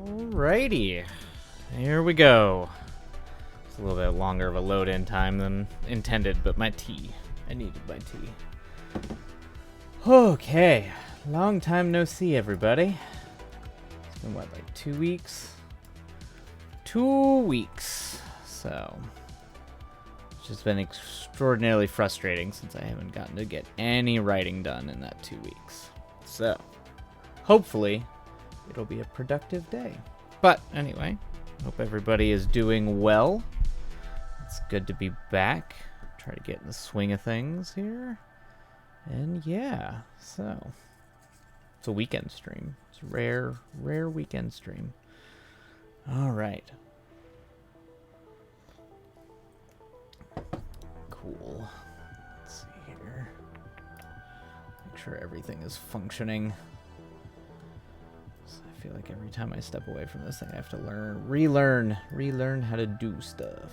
Alrighty, here we go. It's a little bit longer of a load-in time than intended, but my tea. I needed my tea. Okay, long time no see, everybody. It's been, what, like 2 weeks? 2 weeks. So, it's just been extraordinarily frustrating since I haven't gotten to get any writing done in that 2 weeks. So, hopefully, it'll be a productive day. But anyway, hope everybody is doing well. It's good to be back. Try to get in the swing of things here. And yeah, so it's a weekend stream. It's a rare weekend stream. All right. Cool. Let's see here. Make sure everything is functioning. I feel like every time I step away from this thing, I have to relearn how to do stuff.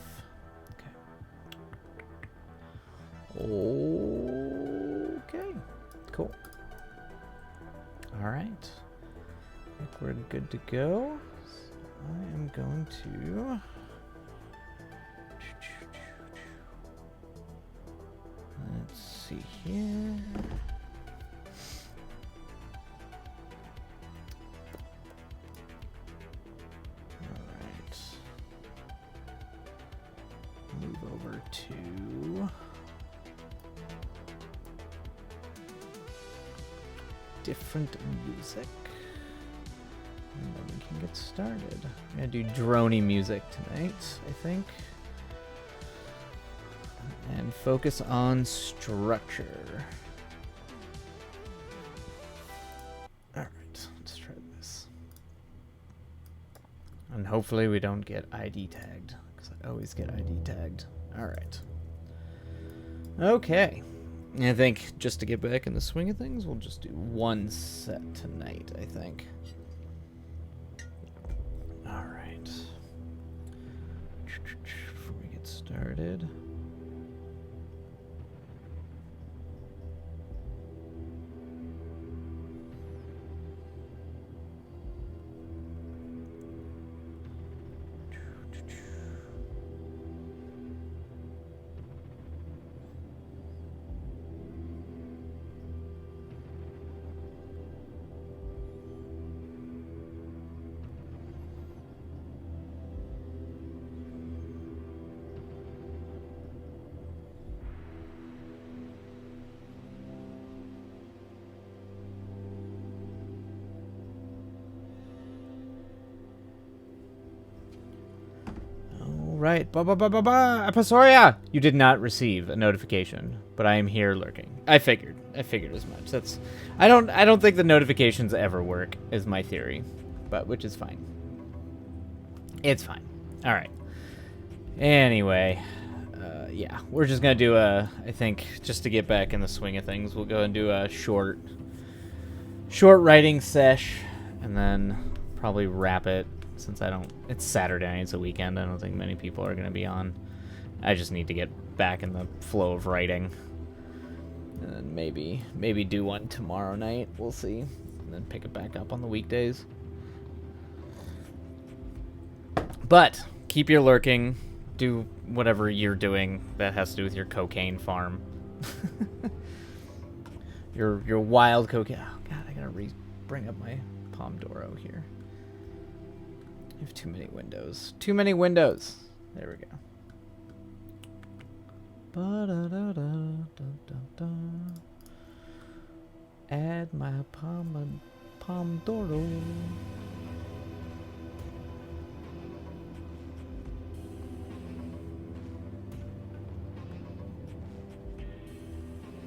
Okay, cool. All right, I think we're good to go. So I am going to let's see here. Move over to different music. And then we can get started. I'm gonna do droney music tonight, I think. And focus on structure. Alright, let's try this. And hopefully we don't get ID tagged. I always get ID tagged. Alright. Okay. I think just to get back in the swing of things, we'll just do one set tonight, I think. Alright. Before we get started. Right. Apasoria! You did not receive a notification, but I am here lurking. I figured as much. I don't think the notifications ever work, is my theory. But which is fine. It's fine. Alright. Anyway. Yeah. We're just gonna do I think, just to get back in the swing of things, we'll go and do a short writing sesh, and then probably wrap it. Since it's Saturday, it's a weekend, I don't think many people are going to be on. I just need to get back in the flow of writing. And then maybe do one tomorrow night, we'll see. And then pick it back up on the weekdays. But, keep your lurking, do whatever you're doing that has to do with your cocaine farm. your wild cocaine. Oh god, I gotta bring up my Pomodoro here. I have too many windows. Too many windows. There we go. Add my Pomodoro.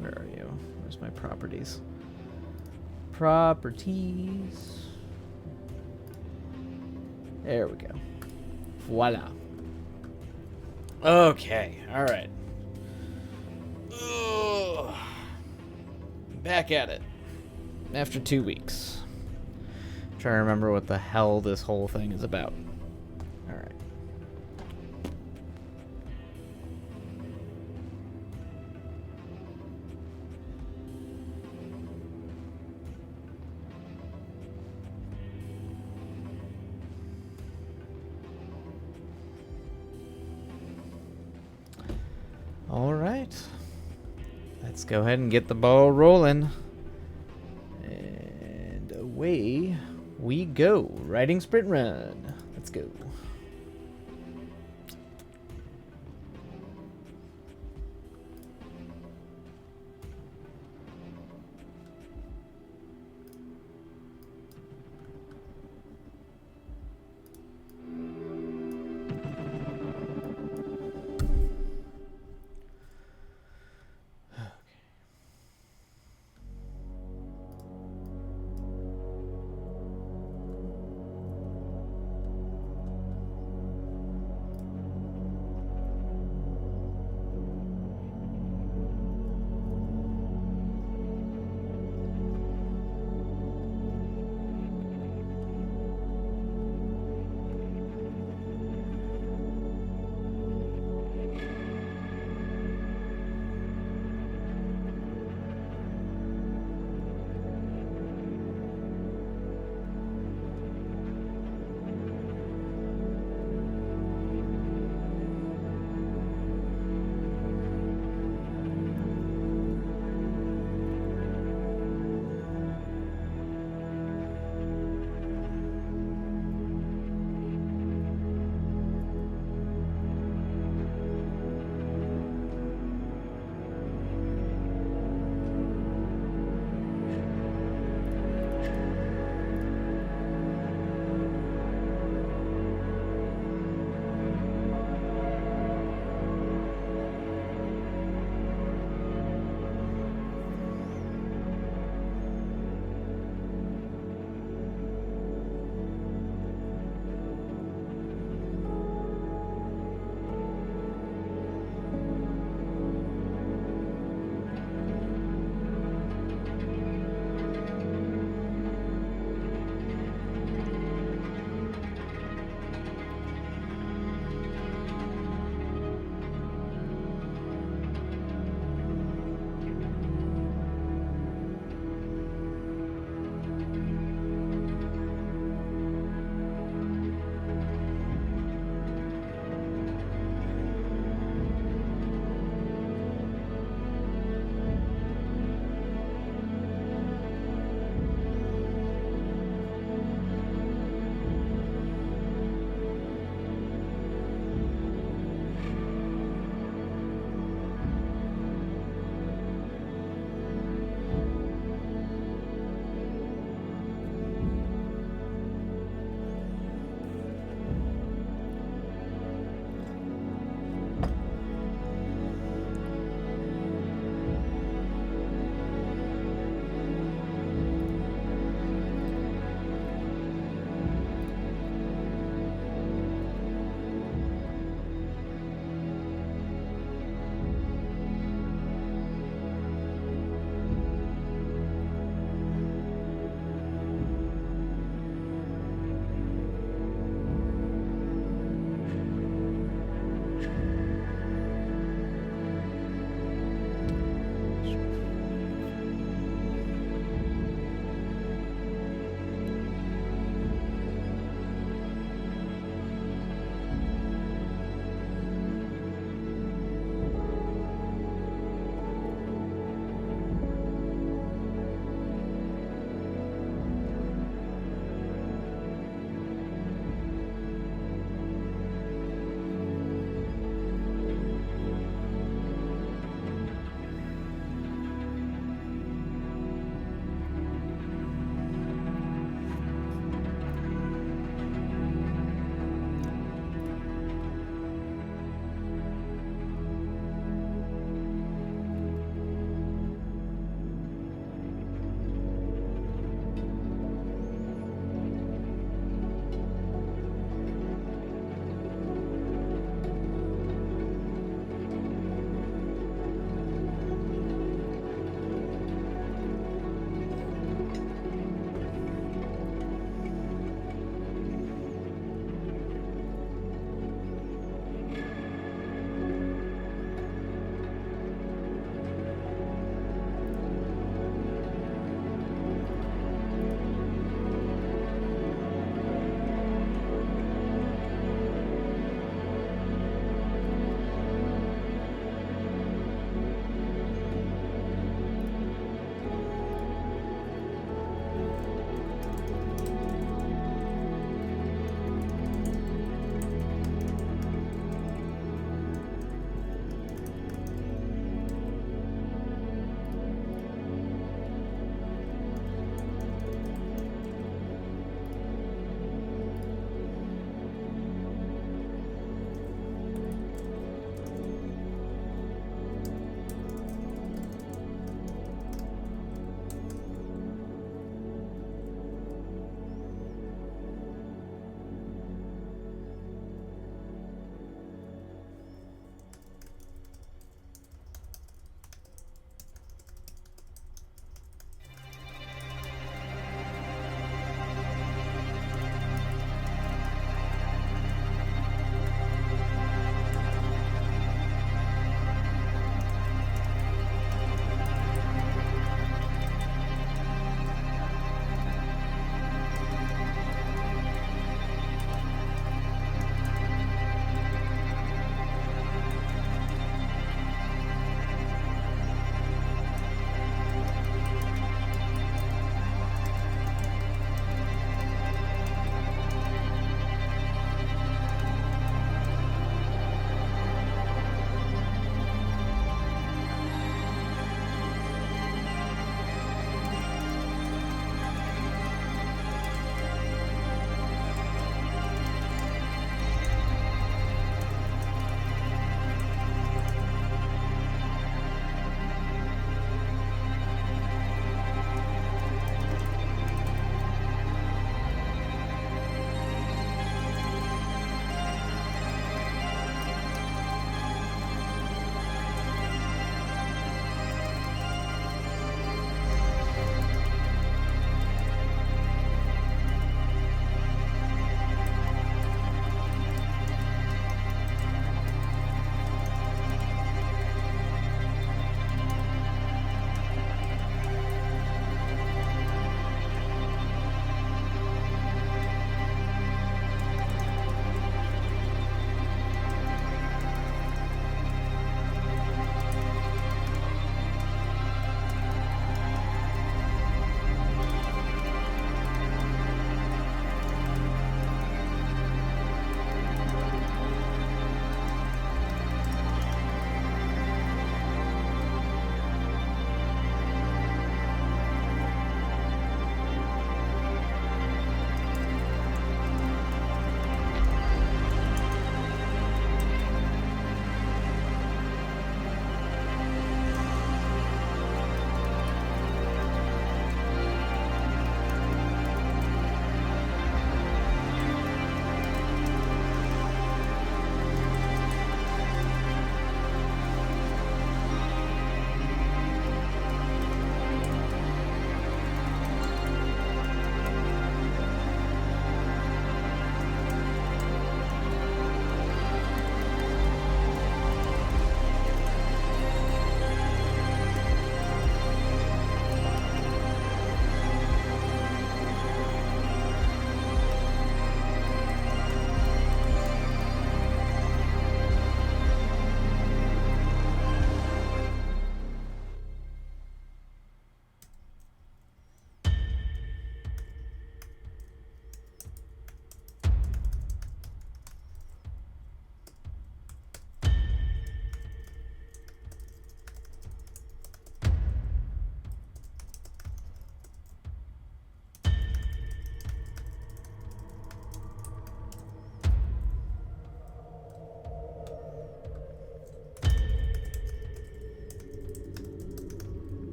Where are you? Where's my properties? Properties. There we go. Voila. Okay, alright. Back at it. After 2 weeks. Trying to remember what the hell this whole thing is about. Alright. Let's go ahead and get the ball rolling. And away we go. Riding sprint run. Let's go.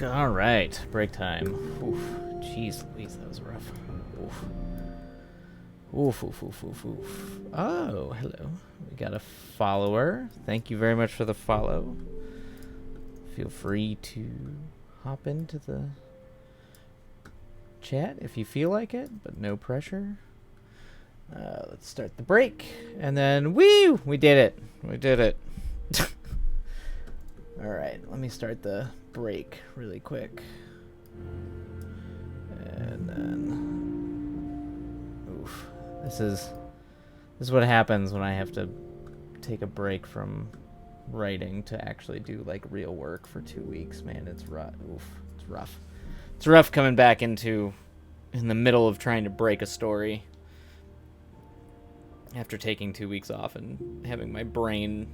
All right, break time. Oof, jeez Louise, that was rough. Oof. Oof, oof, oof, oof, oof. Oh, hello. We got a follower. Thank you very much for the follow. Feel free to hop into the chat if you feel like it, but no pressure. Let's start the break, and then we did it. We did it. All right, let me start the break really quick. And then oof. This is what happens when I have to take a break from writing to actually do like real work for 2 weeks, man. It's rough. Oof. It's rough. It's rough coming back in the middle of trying to break a story after taking 2 weeks off and having my brain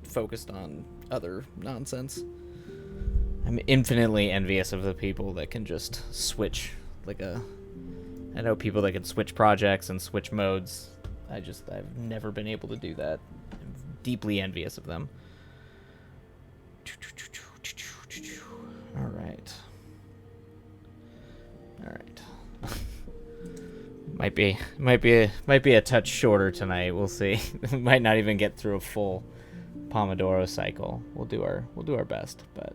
focused on other nonsense. I'm infinitely envious of the people that can just switch I know people that can switch projects and switch modes. I've never been able to do that. I'm deeply envious of them. All right. Might be a touch shorter tonight. We'll see. Might not even get through a full Pomodoro cycle. We'll do our best, but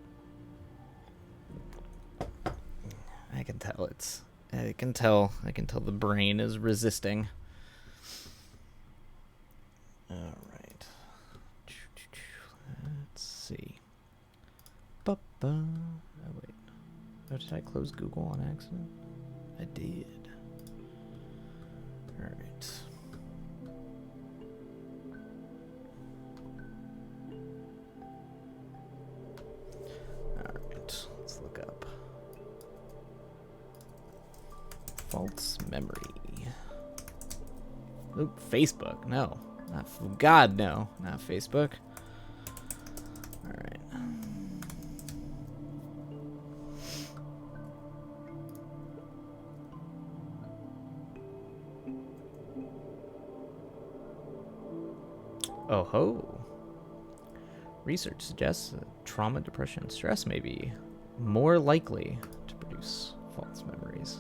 I can tell the brain is resisting. All right. Let's see. Oh wait. Oh, did I close Google on accident? I did. All right. Let's look up false memory. Oop, Facebook. No. God, no. Not Facebook. All right. Oh ho. Research suggests that trauma, depression, and stress may be more likely to produce false memories.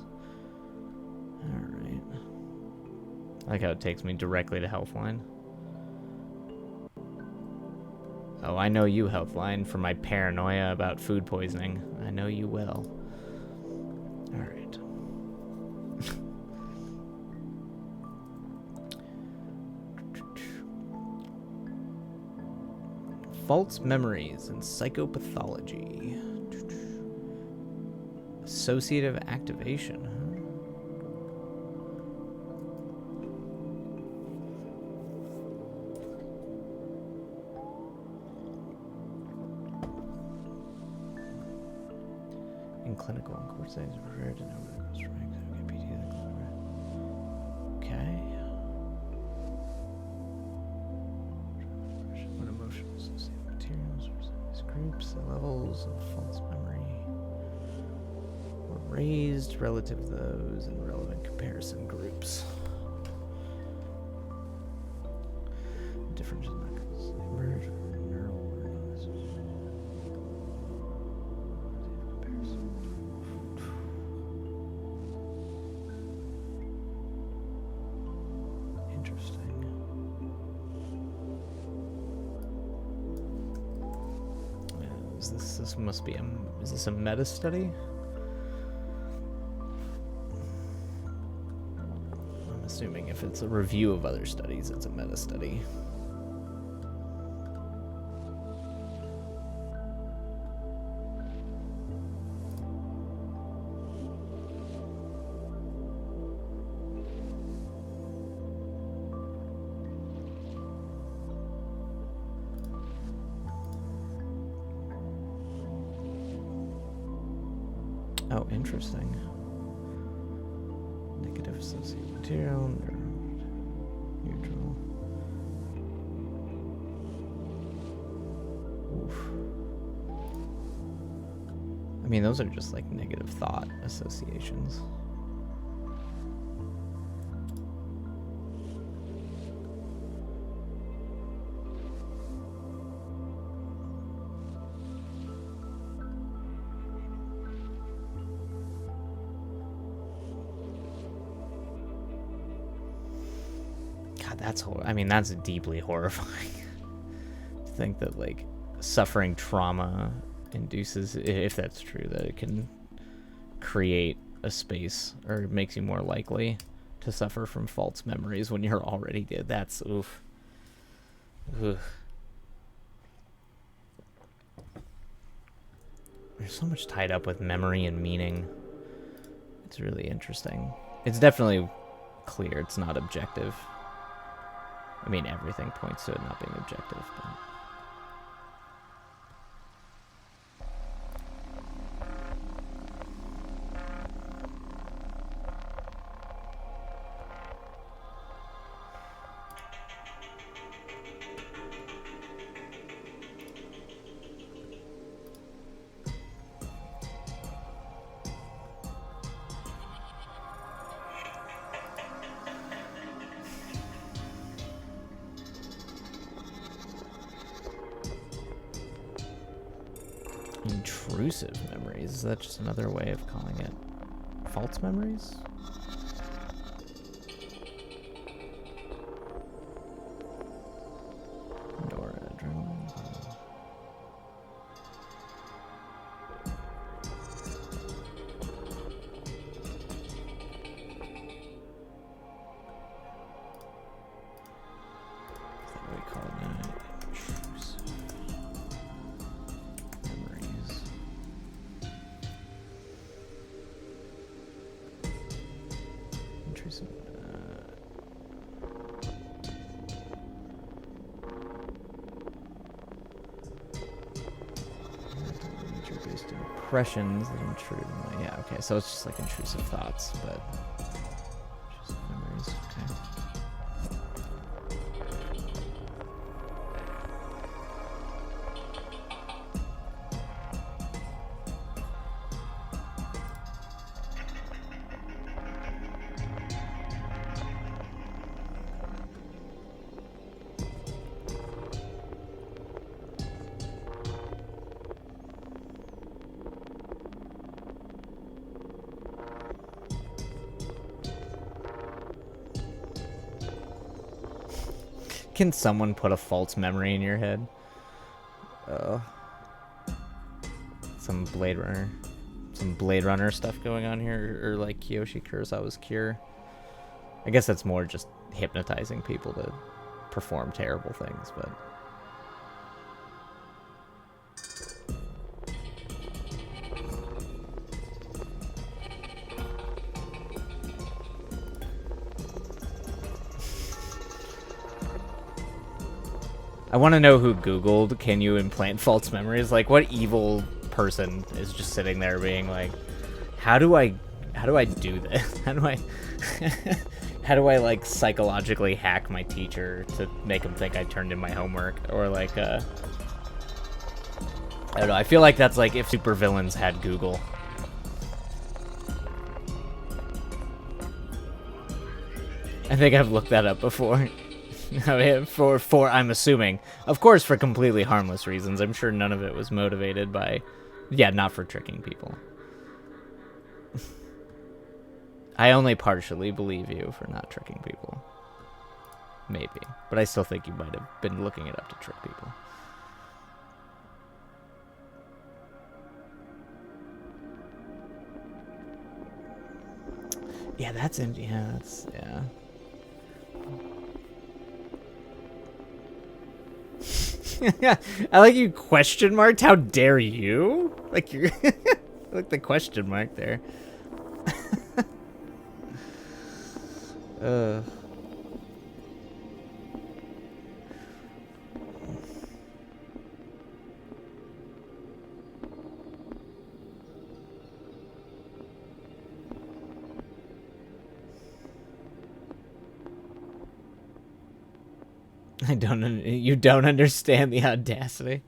Alright. I like how it takes me directly to Healthline. Oh, I know you, Healthline, for my paranoia about food poisoning. I know you well. Alright. False memories and psychopathology. Associative activation. In clinical and court settings, are prepared to know where the gross strength of PT. Okay. What emotional associated materials represent these groups? The levels of false memory were raised relative to those in relevant comparison groups. Differences emerge from neural interesting. Is this a meta study? I'm assuming if it's a review of other studies, it's a meta study. Oh, interesting. Negative associated material, neutral. Oof. I mean, those are just like negative thought associations. God, that's I mean, that's deeply horrifying. To think that like suffering trauma induces, if that's true, that it can create a space or makes you more likely to suffer from false memories when you're already dead. That's oof. Ugh. There's so much tied up with memory and meaning. It's really interesting. It's definitely clear it's not objective. I mean, everything points to it not being objective, but... Intrusive memories? Is that just another way of calling it false memories? Noradrenaline. What do we call it now? Intrusive memories. Intrusive. Based impressions that intrude. Yeah, okay, so it's just like intrusive thoughts, but intrusive memories. Okay. Can someone put a false memory in your head? Some Blade Runner stuff going on here, or like Kiyoshi Kurosawa's Cure. I guess that's more just hypnotizing people to perform terrible things, but... I want to know who Googled, can you implant false memories? Like, what evil person is just sitting there being like, how do I do this? How do I like psychologically hack my teacher to make him think I turned in my homework? Or like, I don't know. I feel like that's like if supervillains had Google. I think I've looked that up before. for I'm assuming, of course, for completely harmless reasons. I'm sure none of it was motivated by, yeah, not for tricking people. I only partially believe you for not tricking people. Maybe, but I still think you might have been looking it up to trick people. Yeah, that's in. Yeah, that's yeah. I like you question marked. How dare you? Like you're like the question mark there. You don't understand the audacity.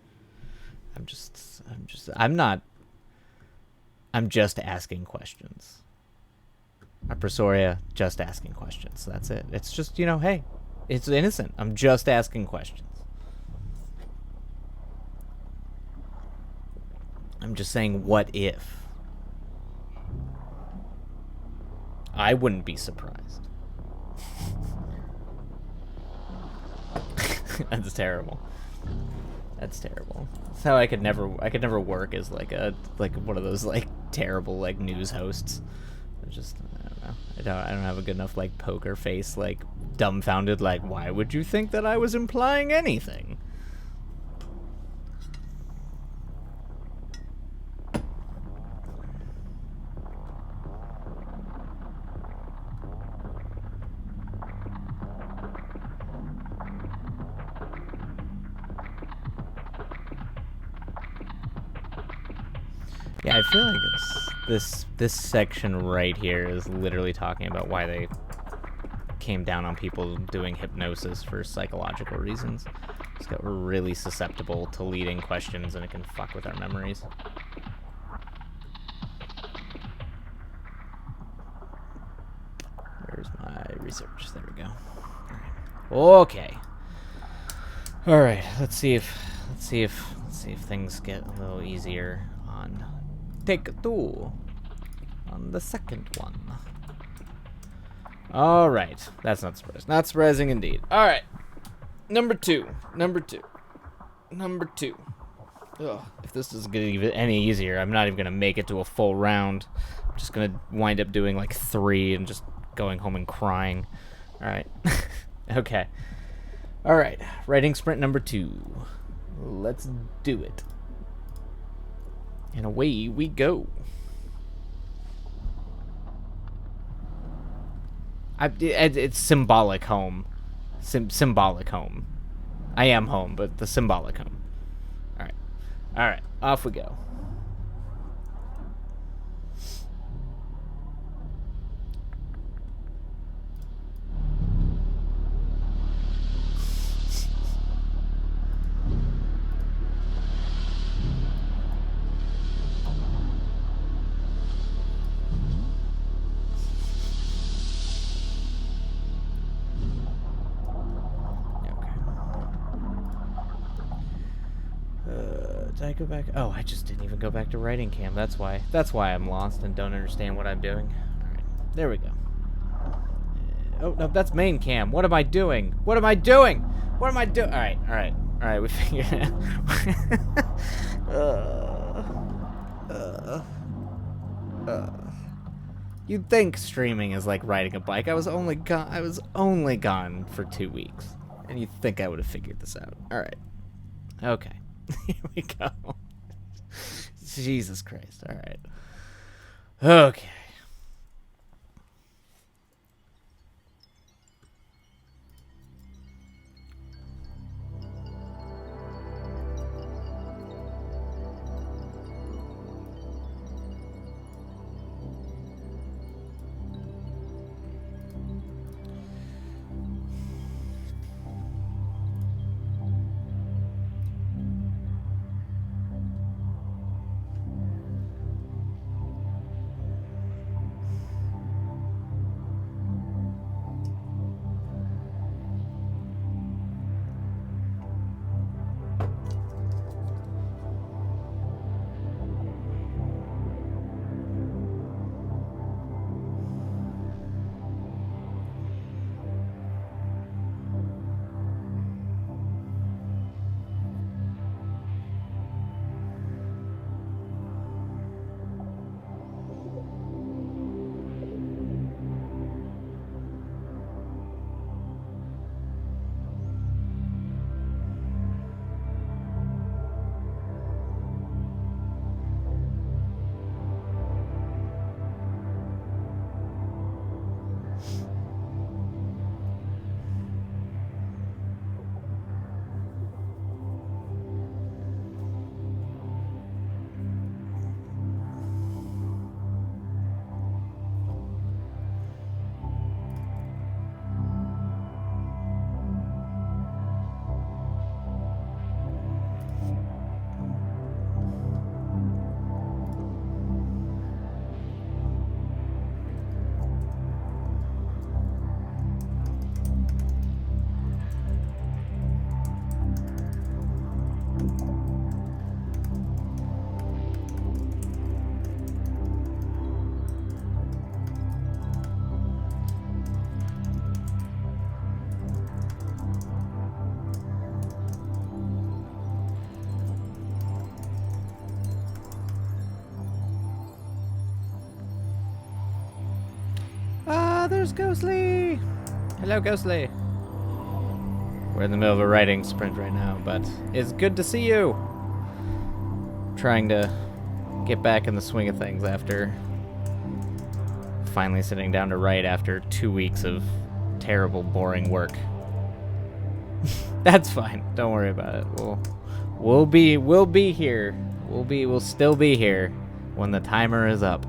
I'm just asking questions. Apresoria, just asking questions. That's it. It's just, hey, it's innocent. I'm just asking questions. I'm just saying, what if? I wouldn't be surprised. That's terrible. That's terrible. That's how I could never work as like one of those like terrible like news hosts. I don't know. I don't have a good enough like poker face, like dumbfounded, like, why would you think that I was implying anything? Yeah, I feel like this section right here is literally talking about why they came down on people doing hypnosis for psychological reasons. It's got really susceptible to leading questions, and it can fuck with our memories. Where's my research? There we go. Okay. All right. Let's see if things get a little easier on take 2 on the second one. All right. That's not surprising. Not surprising indeed. All right. Number two. Ugh, if this is going to get any easier, I'm not even going to make it to a full round. I'm just going to wind up doing like 3 and just going home and crying. All right. Okay. All right. Writing sprint number 2. Let's do it. And away we go. It's symbolic home. Symbolic home. I am home, but the symbolic home. All right, off we go. Did I go back? Oh, I just didn't even go back to writing cam. That's why I'm lost and don't understand what I'm doing. All right, there we go. Oh no, that's main cam. What am I doing? All right. We figured it out. You'd think streaming is like riding a bike. I was only gone for 2 weeks, and you'd think I would have figured this out. All right. Okay. Here we go. Jesus Christ. All right. Okay. there's Ghostly! Hello, Ghostly. We're in the middle of a writing sprint right now, but it's good to see you. Trying to get back in the swing of things after finally sitting down to write after 2 weeks of terrible, boring work. That's fine. Don't worry about it. We'll be here. We'll still be here when the timer is up.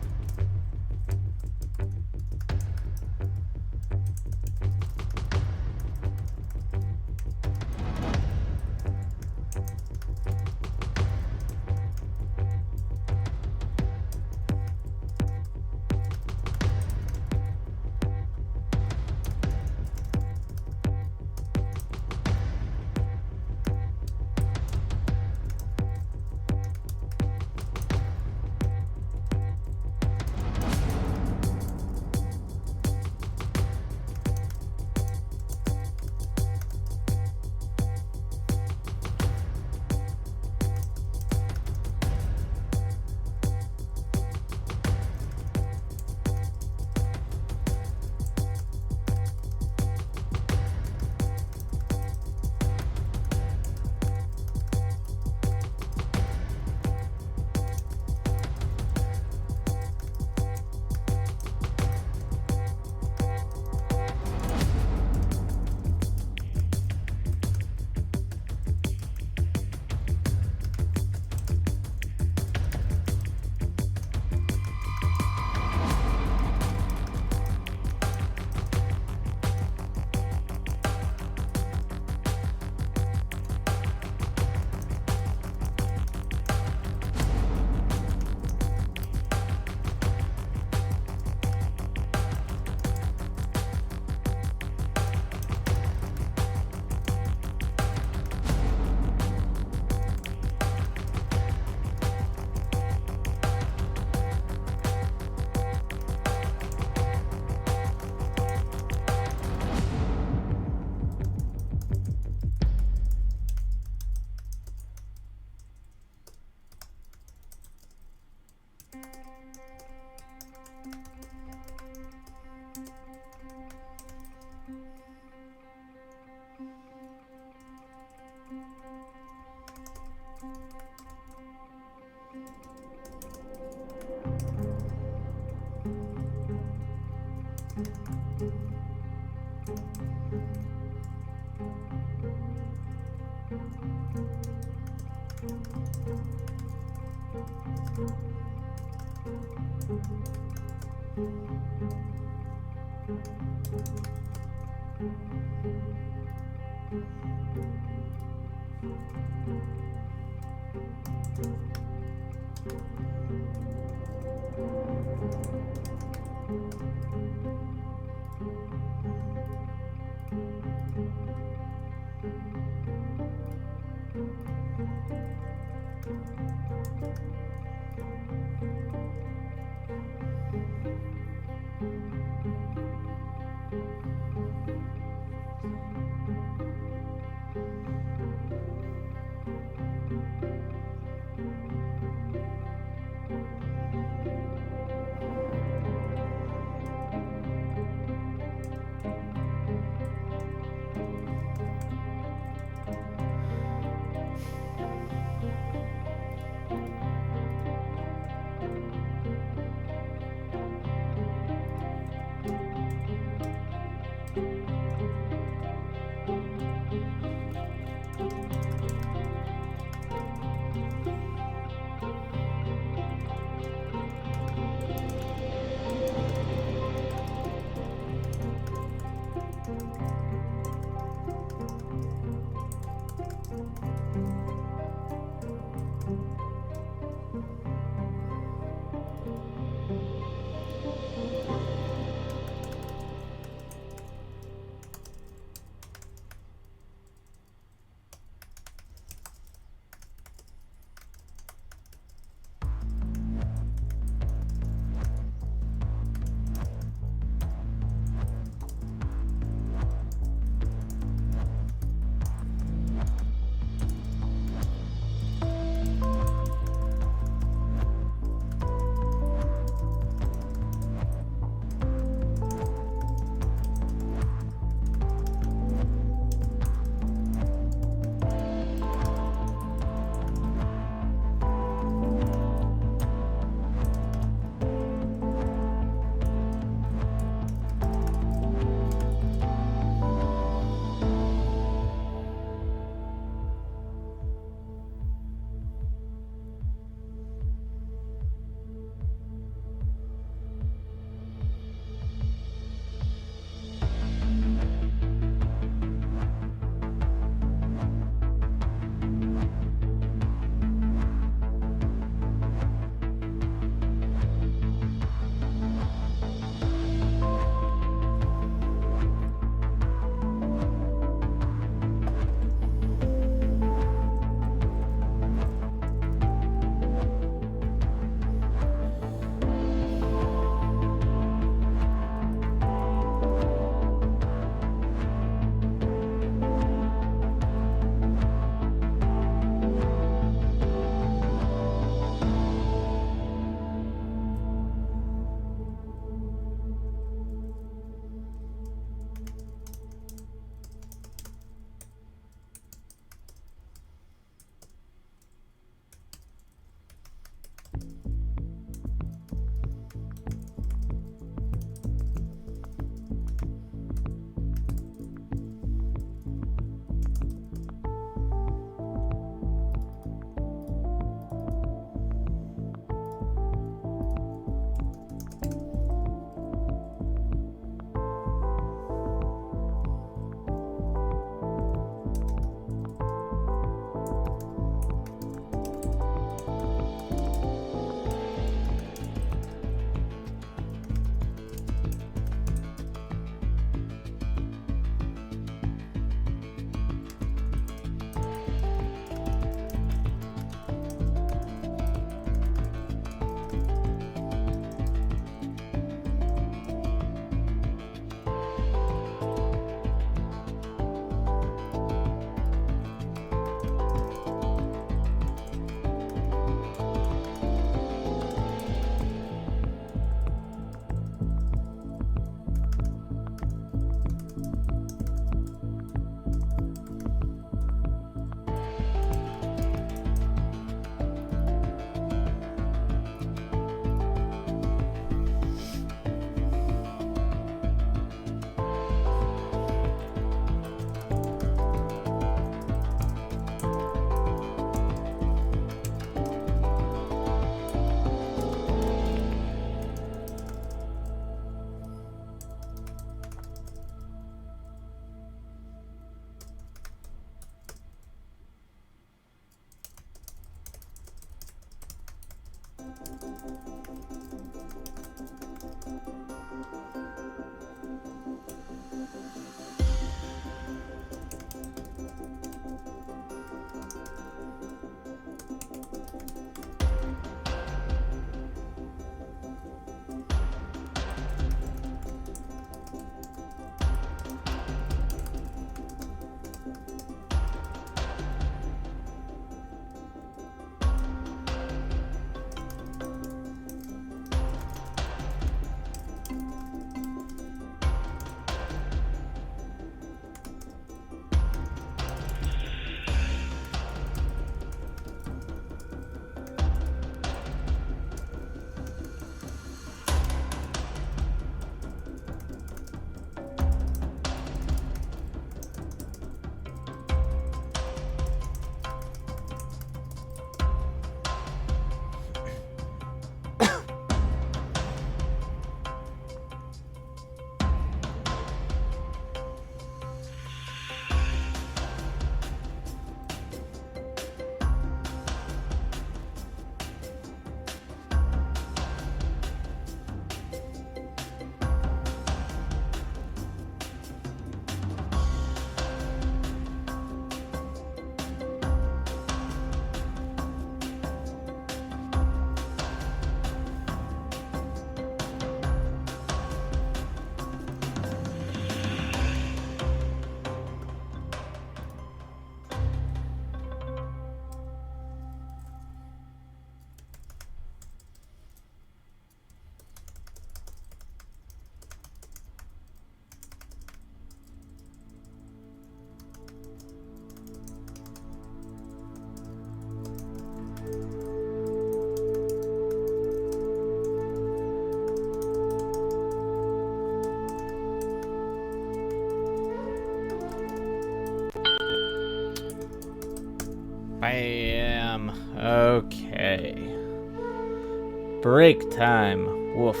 Break time. Woof.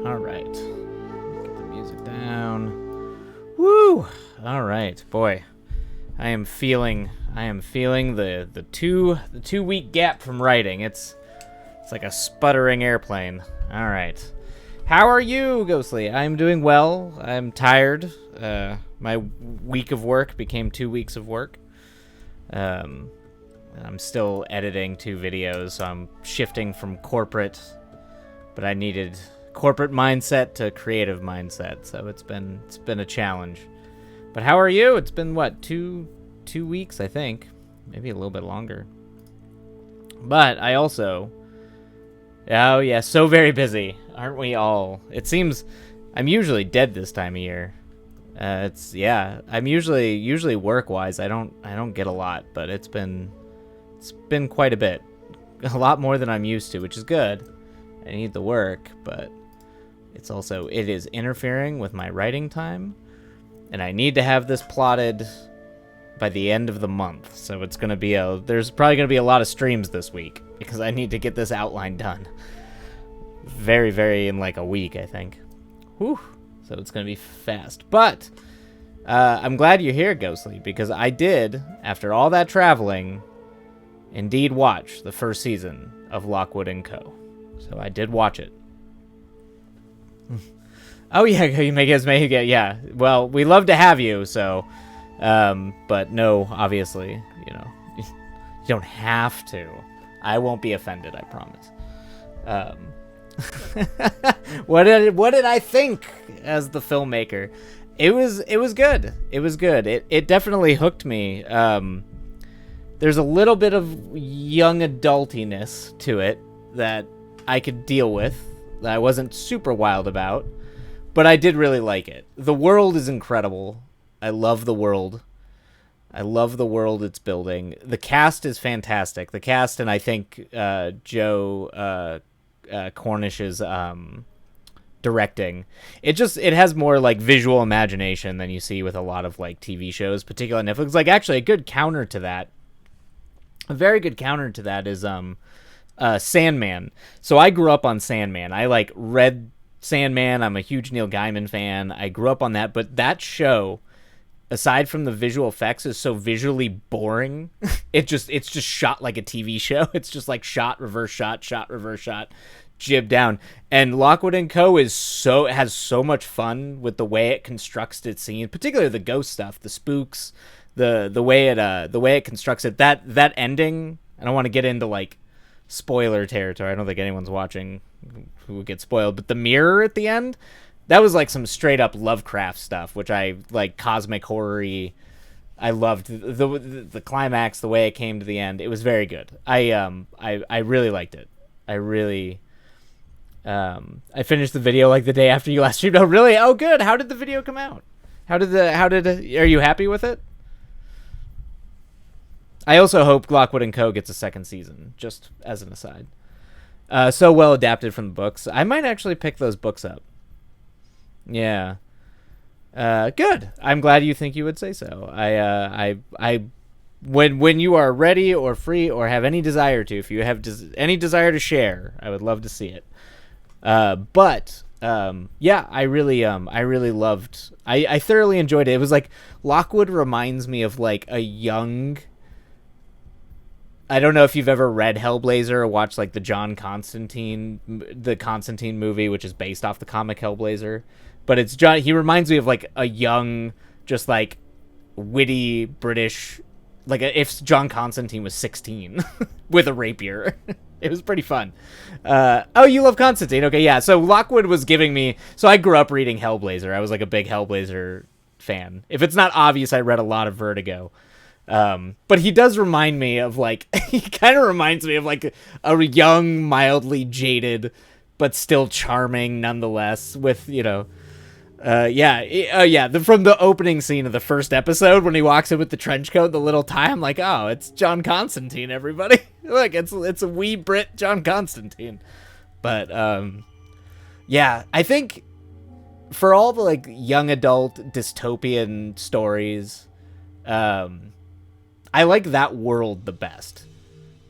Alright. Get the music down. Woo! Alright, boy. I am feeling the 2 week gap from writing. It's like a sputtering airplane. Alright. How are you, Ghostly? I'm doing well. I'm tired. My week of work became 2 weeks of work. I'm still editing 2 videos, so I'm shifting from corporate, but I needed corporate mindset to creative mindset, so it's been a challenge. But how are you? It's been what, two weeks, I think, maybe a little bit longer. But I also, oh yeah, so very busy, aren't we all? It seems I'm usually dead this time of year. I'm usually work-wise. I don't get a lot, but it's been quite a bit. A lot more than I'm used to, which is good. I need the work, but it is interfering with my writing time, and I need to have this plotted by the end of the month. So there's probably going to be a lot of streams this week because I need to get this outline done. Very, very in like a week, I think. Whew. So it's going to be fast. But I'm glad you're here, Ghostly, because I did, after all that traveling, indeed watch the first season of Lockwood & Co. So I did watch it. Oh, yeah, you make us make it. Yeah, well, we love to have you, so... but no, obviously, you don't have to. I won't be offended, I promise. What did I think as the filmmaker? It was good. It was good. It definitely hooked me. There's a little bit of young adultiness to it that I could deal with, that I wasn't super wild about, but I did really like it. The world is incredible. I love the world. I love the world it's building. The cast is fantastic. The cast, and I think Joe Cornish's directing. It has more like visual imagination than you see with a lot of like TV shows, particularly on Netflix. Like actually a good counter to that. A very good counter to that is Sandman. So I grew up on Sandman. I like read Sandman. I'm a huge Neil Gaiman fan. I grew up on that, but that show, aside from the visual effects, is so visually boring. It's just shot like a TV show. It's just like shot, reverse shot, jib down. And Lockwood & Co. has so much fun with the way it constructs its scenes, particularly the ghost stuff, the spooks, the way it constructs it. That ending, I don't want to get into like spoiler territory. I don't think anyone's watching who would get spoiled, but the mirror at the end, that was like some straight up Lovecraft stuff, which I like, cosmic horror-y. I loved the climax, the way it came to the end. It was very good. I really liked it. I finished the video like the day after you last streamed. Oh, really? Oh, good. How did the video come out? Are you happy with it? I also hope Lockwood & Co. gets a second season, just as an aside. So well adapted from the books. I might actually pick those books up. Yeah. Good. I'm glad you think you would say so. When you are ready or free or have any desire to, if you have any desire to share, I would love to see it. Yeah, I really loved. I thoroughly enjoyed it. It was like Lockwood reminds me of like a young. I don't know if you've ever read Hellblazer or watched like the Constantine movie, which is based off the comic Hellblazer. But it's John. He reminds me of like a young, just like witty British, like if John Constantine was 16 with a rapier. It was pretty fun. Oh, you love Constantine? Okay, yeah. So Lockwood was giving me. So I grew up reading Hellblazer. I was like a big Hellblazer fan. If it's not obvious, I read a lot of Vertigo. But he does remind me of like, he kind of reminds me of like a young, mildly jaded, but still charming nonetheless with, from the opening scene of the first episode when he walks in with the trench coat, the little tie, I'm like, oh, it's John Constantine, everybody. Look, it's a wee Brit John Constantine. But, yeah, I think for all the like young adult dystopian stories, I like that world the best.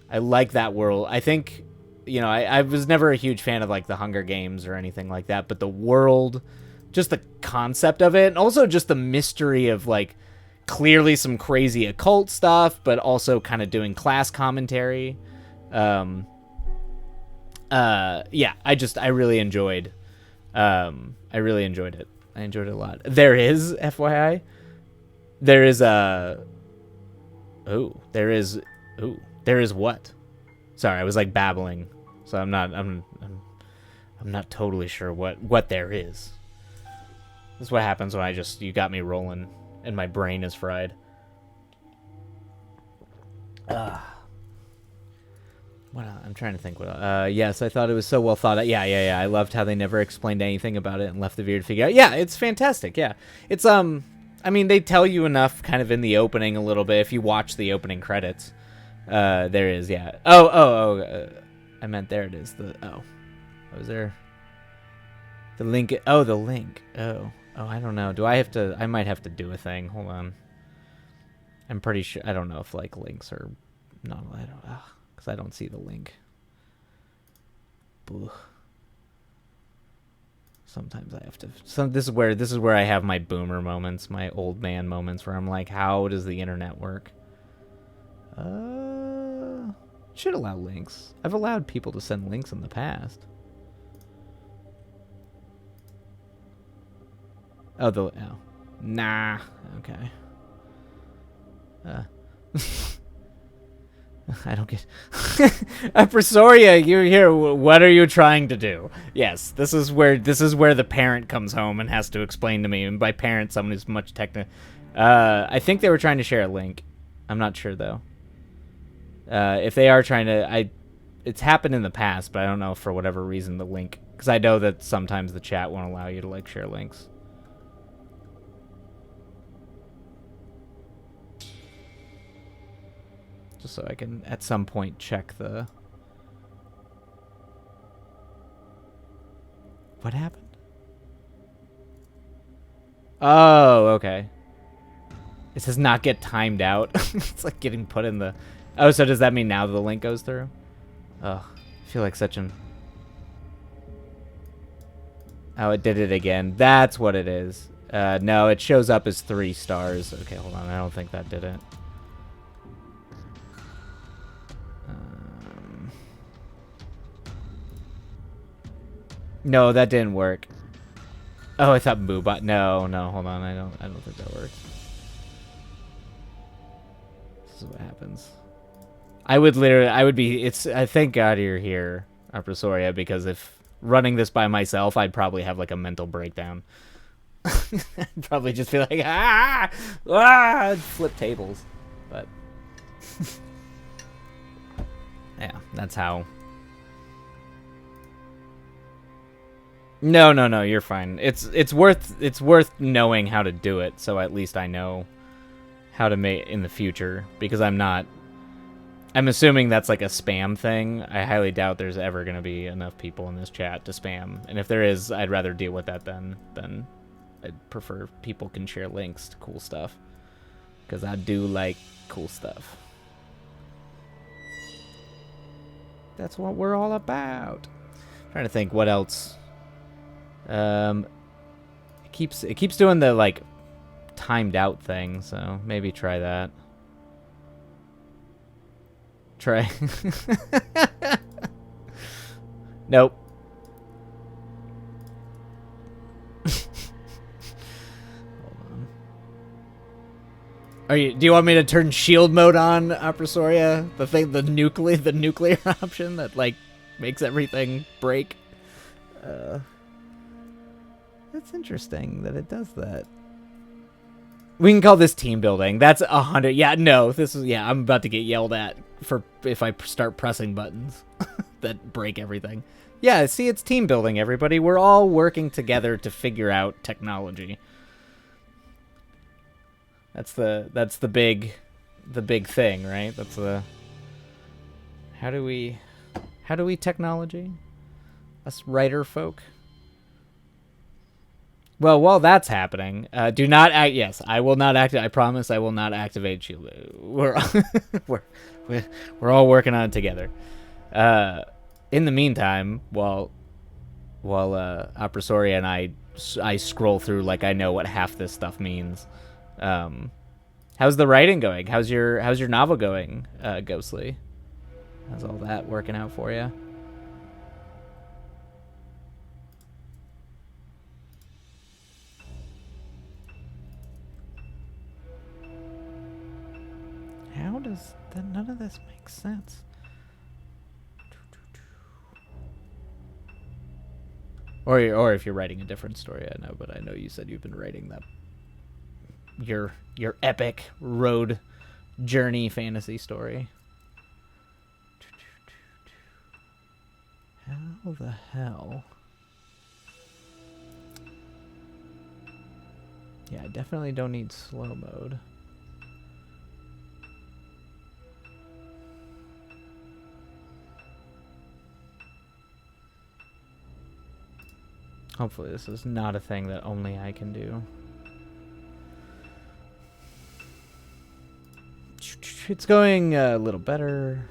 I like that world. I think you know, I was never a huge fan of like the Hunger Games or anything like that, but the world, just the concept of it, and also just the mystery of like clearly some crazy occult stuff, but also kind of doing class commentary. Yeah, I really enjoyed it. I enjoyed it a lot. There is, FYI, there is what? Sorry, I was like babbling, so I'm not totally sure what there is. This is what happens when you got me rolling and my brain is fried. What I'm trying to think. Yes, I thought it was so well thought out. Yeah. I loved how they never explained anything about it and left the viewer to figure out. Yeah, it's fantastic. Yeah, it's I mean, they tell you enough kind of in the opening a little bit if you watch the opening credits. There is, yeah. I meant there it is. Was there the link? Oh, the link. Oh, I don't know. I might have to do a thing. Hold on. I'm pretty sure. I don't know if like links are not. I don't know. Because I don't see the link. Ugh. Sometimes I have to. This is where I have my boomer moments, my old man moments, where I'm like, how does the internet work? Should allow links. I've allowed people to send links in the past. Oh, nah. Okay. I don't get. Presoria, you're here. What are you trying to do? Yes, this is where the parent comes home and has to explain to me. And by parent, someone who's much technical. I think they were trying to share a link. I'm not sure though. If they are trying to, it's happened in the past, but I don't know for whatever reason the link. Because I know that sometimes the chat won't allow you to like share links. Just so I can, at some point, check the... What happened? Oh, okay. It says not get timed out. It's like getting put in the... Oh, so does that mean now the link goes through? Oh, I feel like such an... Oh, it did it again. That's what it is. No, it shows up as 3 stars. Okay, hold on. I don't think that did it. No, that didn't work. Oh, I thought Moobot. No, hold on. I don't think that works. This is what happens. I would be, I thank God you're here, Apresoria, because if running this by myself, I'd probably have like a mental breakdown. I'd probably just be like, I'd flip tables. But yeah, that's how. No, you're fine. It's worth knowing how to do it, so at least I know how to make in the future, because I'm assuming that's like a spam thing. I highly doubt there's ever going to be enough people in this chat to spam, and if there is, I'd rather deal with that than I'd prefer people can share links to cool stuff, because I do like cool stuff. That's what we're all about. I'm trying to think what else. It keeps doing the like timed out thing, so maybe try that. Try. Nope. Hold on. Do you want me to turn shield mode on, Apresoria? The nuclear option that like makes everything break. That's interesting that it does that. We can call this team building. That's 100. Yeah, no, this is, yeah, I'm about to get yelled at for if I start pressing buttons that break everything. Yeah, see, it's team building, everybody. We're all working together to figure out technology. That's the big thing, right? That's the how do we technology? Us writer folk. Well, while that's happening, do not act. Yes, I will not act. I promise, I will not activate Shield. We're all working on it together. in the meantime, while Opressoria and I scroll through like I know what half this stuff means. How's the writing going? How's your novel going, Ghostly? How's all that working out for you? How does that? None of this makes sense. Or if you're writing a different story, I know, but I know you said you've been writing that your epic road journey fantasy story. How the hell? Yeah, I definitely don't need slow mode. Hopefully this is not a thing that only I can do. It's going a little better.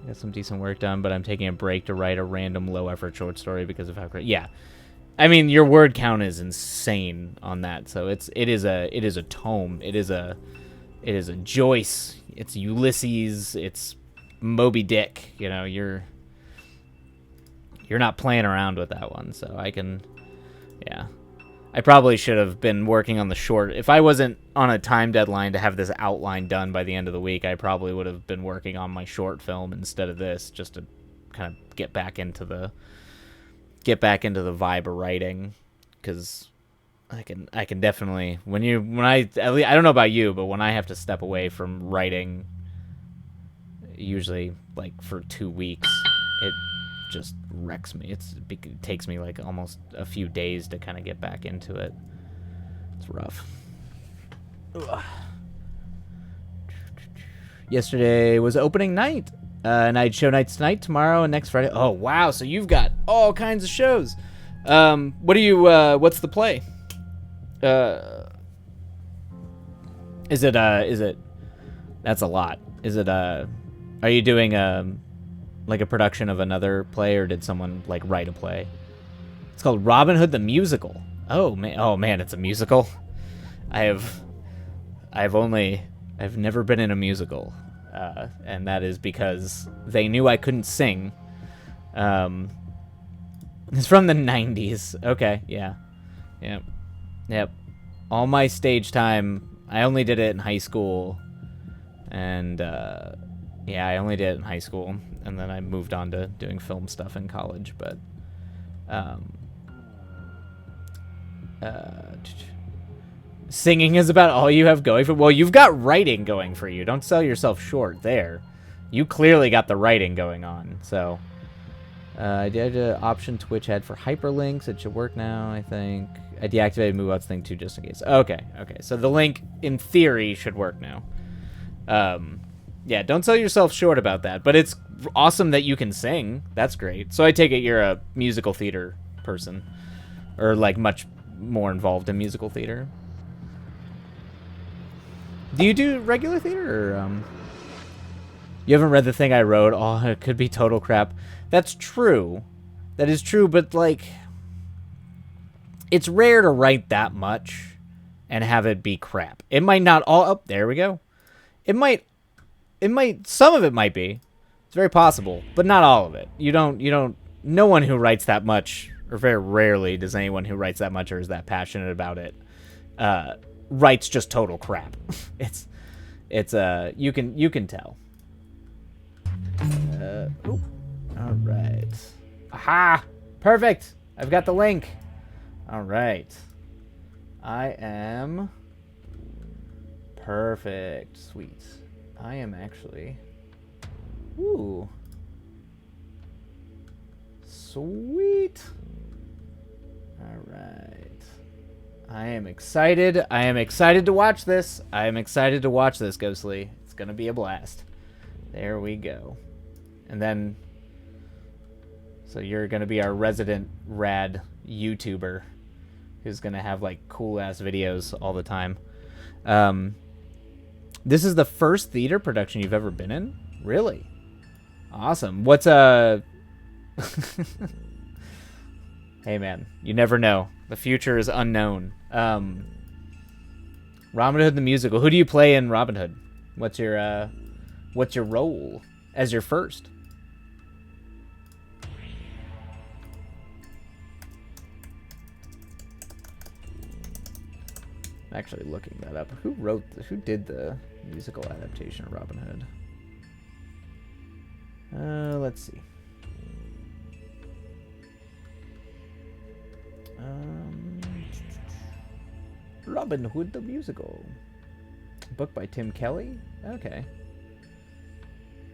Got some decent work done, but I'm taking a break to write a random low-effort short story because of how great. Yeah, I mean your word count is insane on that. So it is a tome. It is a Joyce. It's Ulysses. It's Moby Dick. You know, you're not playing around with that one. So I can, yeah. I probably should have been working on the short. If I wasn't on a time deadline to have this outline done by the end of the week, I probably would have been working on my short film instead of this, just to kind of get back into the vibe of writing. Because I can definitely I don't know about you, but when I have to step away from writing, usually like for 2 weeks, it just wrecks me. It takes me like almost a few days to kind of get back into it. It's rough. Ugh. Yesterday was opening night, and I had show nights tonight, tomorrow, and next Friday. Oh wow! So you've got all kinds of shows. What do you? What's the play? Is it? That's a lot. Is it? Are you doing like a production of another play, or did someone like write a play? It's called Robin Hood the Musical. Oh man, it's a musical. I've never been in a musical, and that is because they knew I couldn't sing. It's from the 90s. Okay, yeah, yep. All my stage time, I only did it in high school, and yeah, I only did it in high school. And then I moved on to doing film stuff in college, but singing is about all you have going for. Well, you've got writing going for you. Don't sell yourself short there. You clearly got the writing going on. So I did an option Twitch had for hyperlinks. It should work now, I think. I deactivated MoveOut's thing too, just in case. Okay. So the link, in theory, should work now. Yeah, don't sell yourself short about that. But it's awesome that you can sing. That's great. So I take it you're a musical theater person, or like much more involved in musical theater. Do you do regular theater, or you haven't read the thing I wrote? Oh, it could be total crap. That's true. That is true, but like, it's rare to write that much and have it be crap. It might not all. Oh, there we go. It might. Some of it might be. It's very possible, but not all of it. You don't. No one who writes that much, or very rarely does anyone who writes that much or is that passionate about it, writes just total crap. It's you can tell. All right. Aha! Perfect. I've got the link. All right. I am perfect. Sweet. I am actually. Ooh. Sweet. All right. I am excited. I am excited to watch this. I am excited to watch this, Ghostly. It's going to be a blast. There we go. And then, so you're going to be our resident rad YouTuber who's going to have like cool ass videos all the time. This is the first theater production you've ever been in? Really? Awesome. What's Hey man, you never know. The future is unknown. Robin Hood the musical. Who do you play in Robin Hood? What's your role as your first? I'm actually looking that up. Who did the musical adaptation of Robin Hood? Let's see. Robin Hood the musical. Book by Tim Kelly? Okay.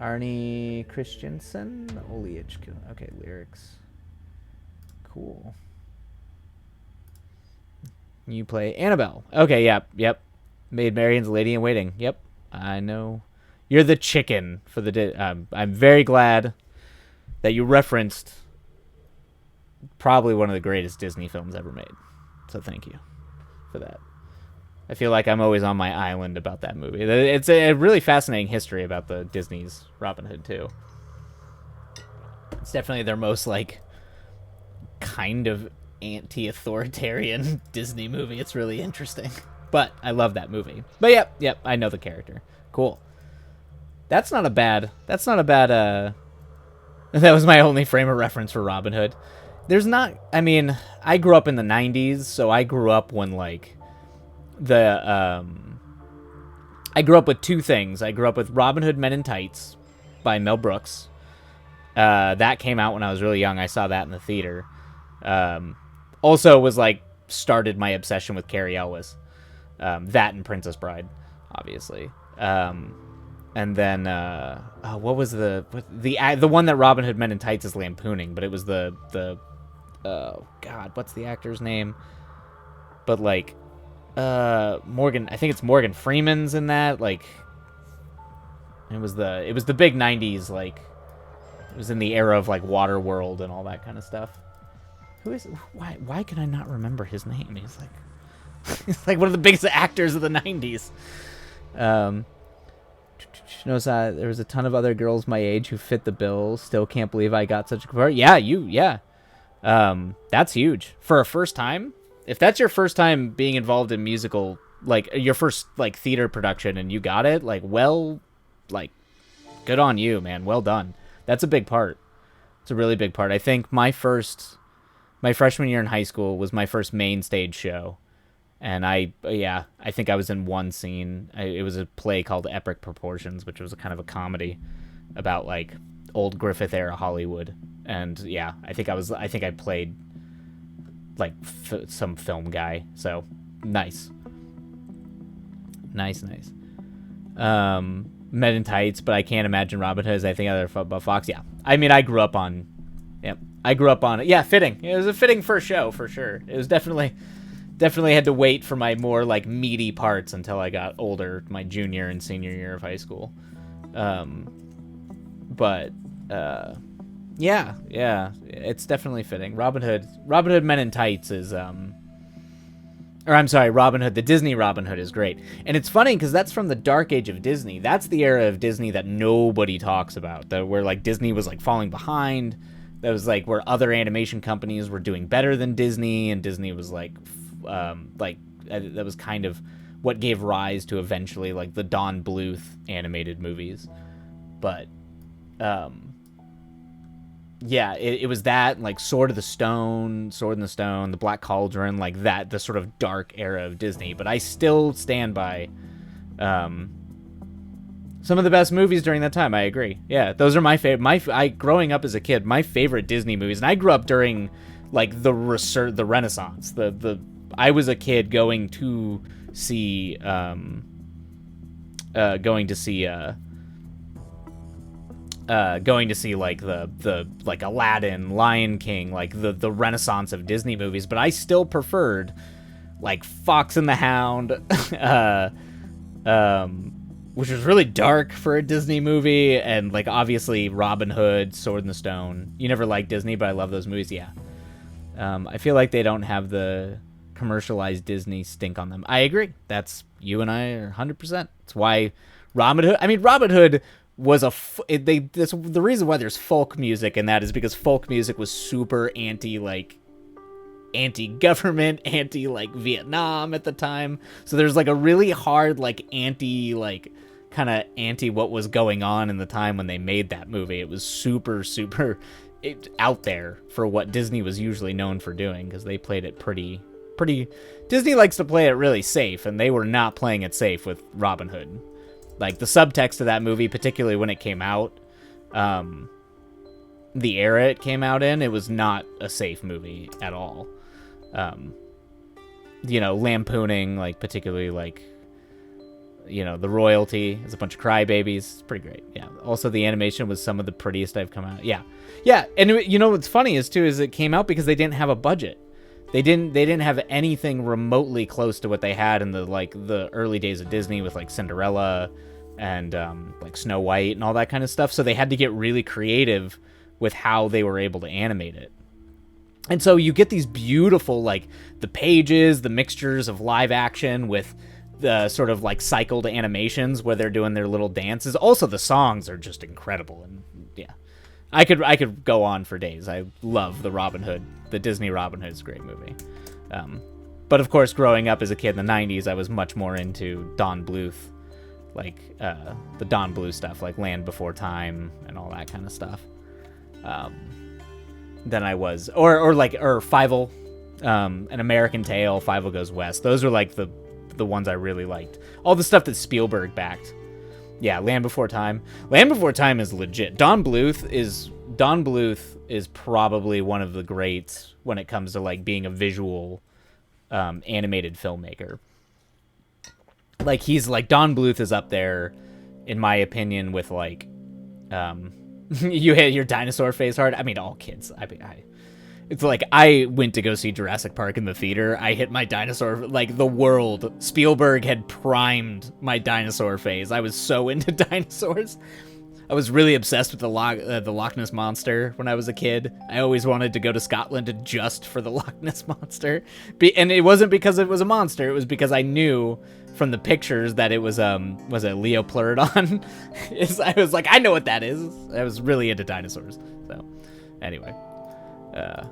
Arnie Christensen? Oliage. Okay, lyrics. Cool. You play Annabelle. Okay, yep. Maid Marian's Lady in Waiting. Yep, I know. You're the chicken for the... I'm very glad that you referenced probably one of the greatest Disney films ever made. So thank you for that. I feel like I'm always on my island about that movie. It's a really fascinating history about the Disney's Robin Hood, too. It's definitely their most, like, kind of anti-authoritarian Disney movie. It's really interesting. But I love that movie. But yep, I know the character. Cool. That's not a bad, that was my only frame of reference for Robin Hood. There's not, I mean, I grew up in the 90s, so I grew up when, like, I grew up with two things. I grew up with Robin Hood Men in Tights by Mel Brooks. That came out when I was really young. I saw that in the theater. Also was, like, started my obsession with Carrie Elwes. That and Princess Bride, obviously. And then, what was the one that Robin Hood Men in Tights is lampooning, but it was oh God, what's the actor's name? But like, Morgan, I think it's Morgan Freeman's in that. Like, it was the big '90s, like, it was in the era of like Waterworld and all that kind of stuff. Why can I not remember his name? He's like one of the biggest actors of the '90s. She knows there was a ton of other girls my age who fit the bill. Still can't believe I got such a part. Yeah. That's huge for a first time. If that's your first time being involved in musical, like your first like theater production, and you got it, like, well, like, good on you, man. Well done. That's a big part. It's a really big part. I think my freshman year in high school was my first main stage show. And I think I was in one scene. It was a play called Epic Proportions, which was a kind of a comedy about like old Griffith era Hollywood. And yeah, I think I played like some film guy. So nice. Men in Tights, but I can't imagine Robin Hood as anything other about Fox. Yeah, I mean, I grew up on it. Yeah, fitting. It was a fitting first show for sure. It was definitely had to wait for my more like meaty parts until I got older, my junior and senior year of high school. Yeah, it's definitely fitting. Robin Hood Men in Tights is Robin Hood, the Disney Robin Hood is great. And it's funny because that's from the dark age of Disney. That's the era of Disney that nobody talks about, where like Disney was like falling behind. That was like where other animation companies were doing better than Disney, and Disney was like that was kind of what gave rise to eventually like the Don Bluth animated movies. But yeah, it was that, like Sword in the Stone, The Black Cauldron, like that, the sort of dark era of Disney. But I still stand by some of the best movies during that time. I agree. Yeah, those are my favorite. Growing up as a kid, my favorite Disney movies, and I grew up during like the Renaissance. I was a kid going to see like the like Aladdin, Lion King, like the Renaissance of Disney movies, but I still preferred like Fox and the Hound, which was really dark for a Disney movie, and like obviously Robin Hood, Sword in the Stone. You never liked Disney, but I love those movies. Yeah. I feel like they don't have the commercialized Disney stink on them. I agree. You and I are 100%. It's why Robin Hood was the reason why there's folk music in that is because folk music was super anti-government, anti like Vietnam at the time. So there's like a really hard like anti what was going on in the time when they made that movie. It was super out there for what Disney was usually known for doing, because they played it pretty. Disney likes to play it really safe, and they were not playing it safe with Robin Hood. Like the subtext of that movie, particularly when it came out, the era it came out in, it was not a safe movie at all. Lampooning, like, particularly, like, the royalty is a bunch of crybabies. It's pretty great. Yeah. Also, the animation was some of the prettiest I've come out. Yeah. Yeah. And what's funny is it came out because they didn't have a budget. They didn't have anything remotely close to what they had in the early days of Disney with like Cinderella and like Snow White and all that kind of stuff. So they had to get really creative with how they were able to animate it. And so you get these beautiful, like, the pages, the mixtures of live action with the sort of like cycled animations where they're doing their little dances. Also, the songs are just incredible. And yeah, I could go on for days. I love the Disney Robin Hood is a great movie. But of course, growing up as a kid in the 90s, I was much more into Don Bluth, like the Don Bluth stuff, like Land Before Time and all that kind of stuff. Than I was, or Fievel, An American Tail, Fievel Goes West. Those are like the ones I really liked. All the stuff that Spielberg backed. Yeah, Land Before Time. Land Before Time is legit. Don Bluth is probably one of the greats when it comes to like being a visual animated filmmaker. Like Don Bluth is up there, in my opinion, with like you hit your dinosaur phase hard. I mean, all kids. It's like I went to go see Jurassic Park in the theater. I hit my dinosaur, like the world. Spielberg had primed my dinosaur phase. I was so into dinosaurs. I was really obsessed with the Loch Ness Monster when I was a kid. I always wanted to go to Scotland just for the Loch Ness Monster. And it wasn't because it was a monster. It was because I knew from the pictures that it was a Leopleurodon. I was like, I know what that is. I was really into dinosaurs. So, anyway. Yeah.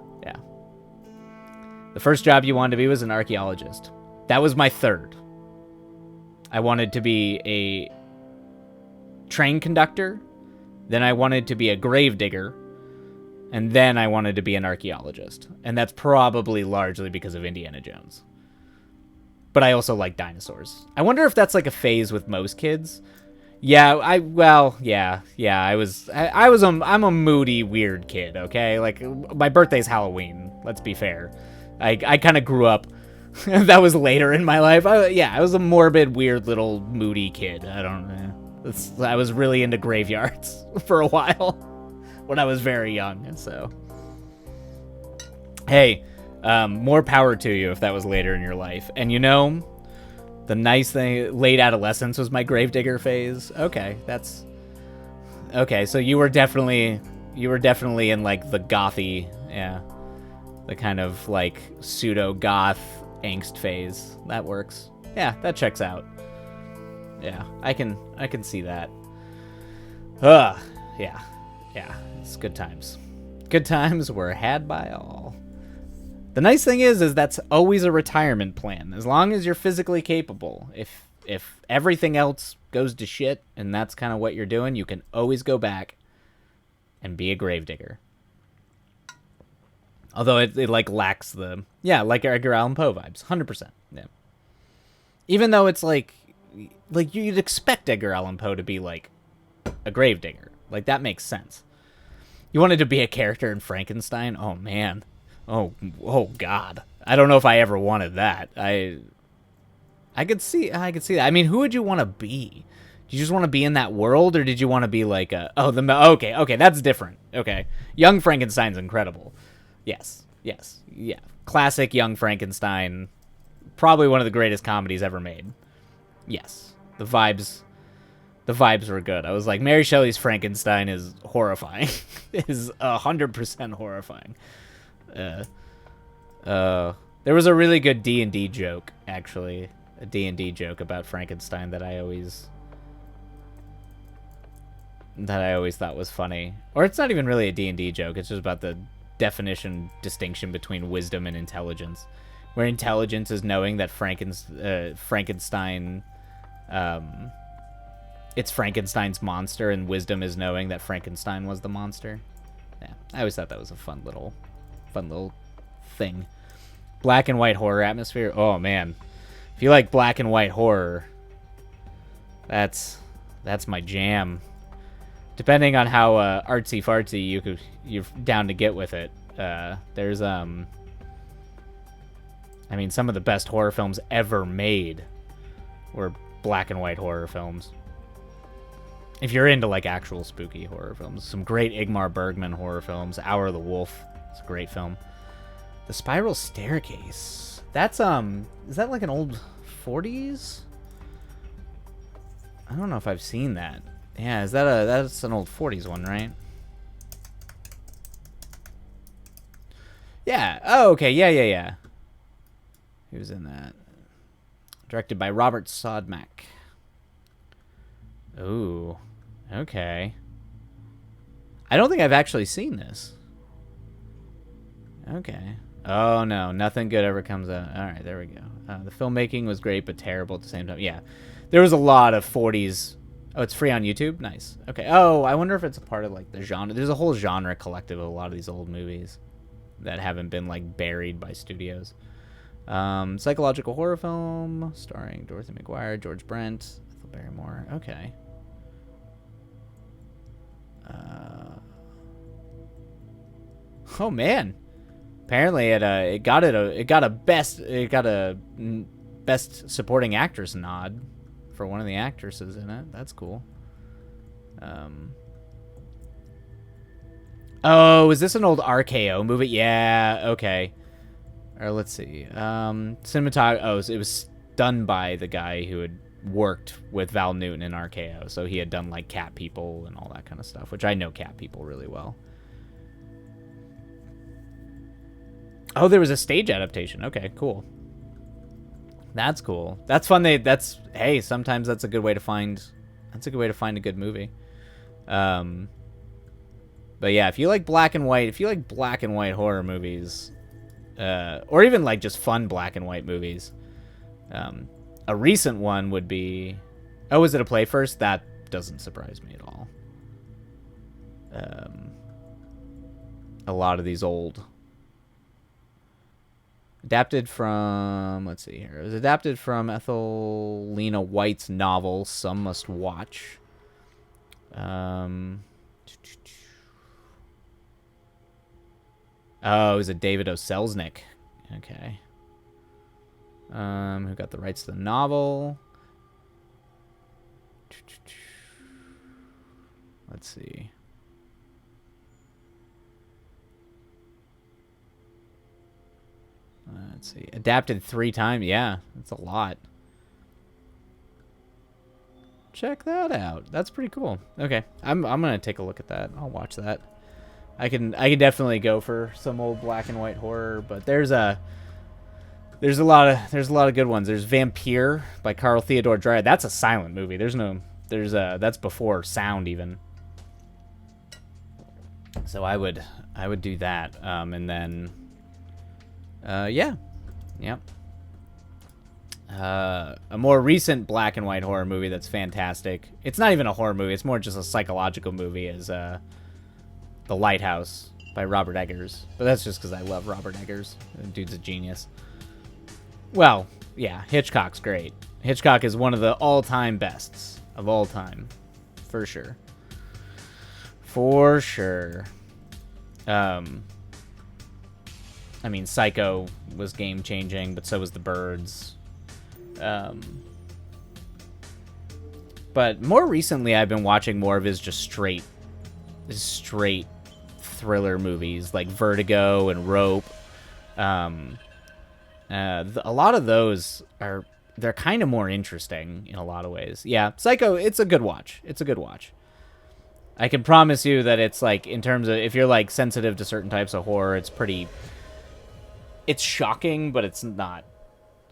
The first job you wanted to be was an archaeologist. That was my third. I wanted to be a train conductor. Then I wanted to be a grave digger. And then I wanted to be an archaeologist. And that's probably largely because of Indiana Jones. But I also like dinosaurs. I wonder if that's like a phase with most kids. Yeah, I'm a moody, weird kid, okay? Like, my birthday's Halloween, let's be fair. I kind of grew up, that was later in my life. I was a morbid, weird, little, moody kid. I don't know. I was really into graveyards for a while when I was very young, so. Hey, more power to you if that was later in your life. And the nice thing, late adolescence was my gravedigger phase. Okay, so you were definitely in like the gothy, yeah, the kind of like pseudo goth angst phase. That works. Yeah, that checks out. Yeah, I can see that. Yeah, it's good times. Good times were had by all. The nice thing is that's always a retirement plan, as long as you're physically capable. If everything else goes to shit and that's kind of what you're doing, you can always go back and be a gravedigger. Although it like lacks like Edgar Allan Poe vibes, 100%. Yeah. Even though it's like you'd expect Edgar Allan Poe to be like a gravedigger, like that makes sense. You wanted to be a character in Frankenstein? Oh man. Oh God! I don't know if I ever wanted that. I could see that. I mean, who would you want to be? Do you just want to be in that world, or did you want to be like okay, that's different. Okay, Young Frankenstein's incredible. Yes, yeah, classic Young Frankenstein, probably one of the greatest comedies ever made. Yes, the vibes were good. I was like, Mary Shelley's Frankenstein is horrifying. Is 100% horrifying. There was a really good D&D joke, actually. A D&D joke about Frankenstein that I always that I always thought was funny. Or it's not even really a D&D joke. It's just about the definition distinction between wisdom and intelligence. Where intelligence is knowing that Frankenstein, it's Frankenstein's monster, and wisdom is knowing that Frankenstein was the monster. Yeah, I always thought that was a fun little thing. Black and white horror atmosphere. Oh man, if you like black and white horror, that's my jam. Depending on how artsy fartsy you're down to get with it. There's I mean, some of the best horror films ever made were black and white horror films. If you're into like actual spooky horror films, some great Ingmar Bergman horror films. Hour of the Wolf, it's a great film. The Spiral Staircase. That's is that like an old 40s? I don't know if I've seen that. Yeah, that's an old 40s one, right? Yeah. Oh, okay. Yeah. He was in that. Directed by Robert Sodmak. Ooh. Okay. I don't think I've actually seen this. Okay. Oh, no. Nothing good ever comes out. All right, there we go. The filmmaking was great, but terrible at the same time. Yeah. There was a lot of 40s. Oh, it's free on YouTube? Nice. Okay. Oh, I wonder if it's a part of, like, the genre. There's a whole genre collective of a lot of these old movies that haven't been, like, buried by studios. Psychological horror film starring Dorothy McGuire, George Brent, Ethel Barrymore. Okay. Oh man. Apparently it got a best supporting actress nod for one of the actresses in it. That's cool. Oh, is this an old RKO movie? Yeah, okay. Or let's see. Cinematography. Oh, so it was done by the guy who had worked with Val Newton in RKO. So he had done like Cat People and all that kind of stuff, which I know Cat People really well. Oh, there was a stage adaptation. Okay, cool. That's cool. That's fun. Hey, sometimes that's a good way to find a good movie. But yeah, if you like black and white horror movies, or even like just fun black and white movies, a recent one would be, oh, is it a play first? That doesn't surprise me at all. A lot of these old adapted from, let's see here. It was adapted from Ethelina White's novel, Some Must Watch. Oh, it was a David O. Selznick. Okay. Who got the rights to the novel? Let's see. Let's see. Adapted 3 times. Yeah, that's a lot. Check that out. That's pretty cool. Okay, I'm gonna take a look at that. I'll watch that. I can definitely go for some old black and white horror, but there's a lot of good ones. There's Vampire by Carl Theodor Dreyer. That's a silent movie. That's before sound even. So I would do that. And then yeah. A more recent black and white horror movie that's fantastic. It's not even a horror movie. It's more just a psychological movie. Is The Lighthouse by Robert Eggers. But that's just because I love Robert Eggers. The dude's a genius. Well, yeah, Hitchcock's great. Hitchcock is one of the all-time bests of all time. For sure. For sure. I mean, Psycho was game-changing, but so was The Birds. But more recently, I've been watching more of his just straight thriller movies like Vertigo and Rope. A lot of those they're kind of more interesting in a lot of ways. Yeah, Psycho, it's a good watch. I can promise you that it's like, in terms of, if you're like sensitive to certain types of horror, it's shocking, but it's not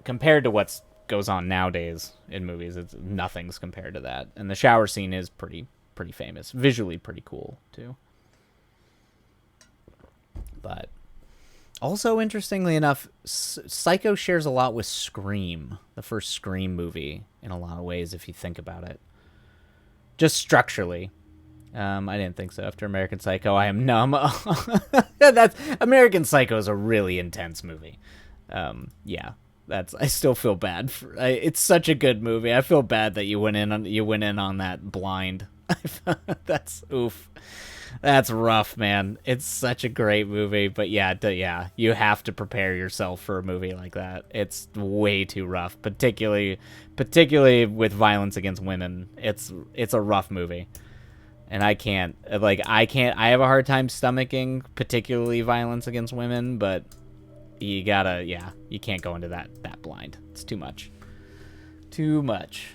compared to what goes on nowadays in movies. Nothing's compared to that. And the shower scene is pretty pretty famous. Visually pretty cool, too. But also, interestingly enough, Psycho shares a lot with Scream, the first Scream movie, in a lot of ways, if you think about it. Just structurally. I didn't think so. After American Psycho, I am numb. That's American Psycho is a really intense movie. Yeah, I still feel bad. It's such a good movie. I feel bad that you went in on that blind. That's oof. That's rough, man. It's such a great movie, but yeah, you have to prepare yourself for a movie like that. It's way too rough, particularly with violence against women. It's a rough movie. And I have a hard time stomaching particularly violence against women, but you can't go into that blind. It's too much. Too much.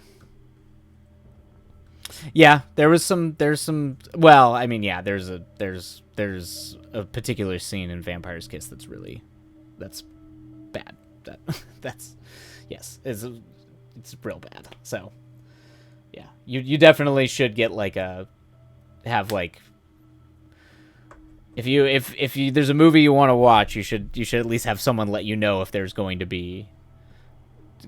Yeah, there's some, well, I mean, yeah, there's a particular scene in Vampire's Kiss that's bad. That's, yes, it's real bad. So, yeah, you definitely should get if there's a movie you want to watch, you should at least have someone let you know if there's going to be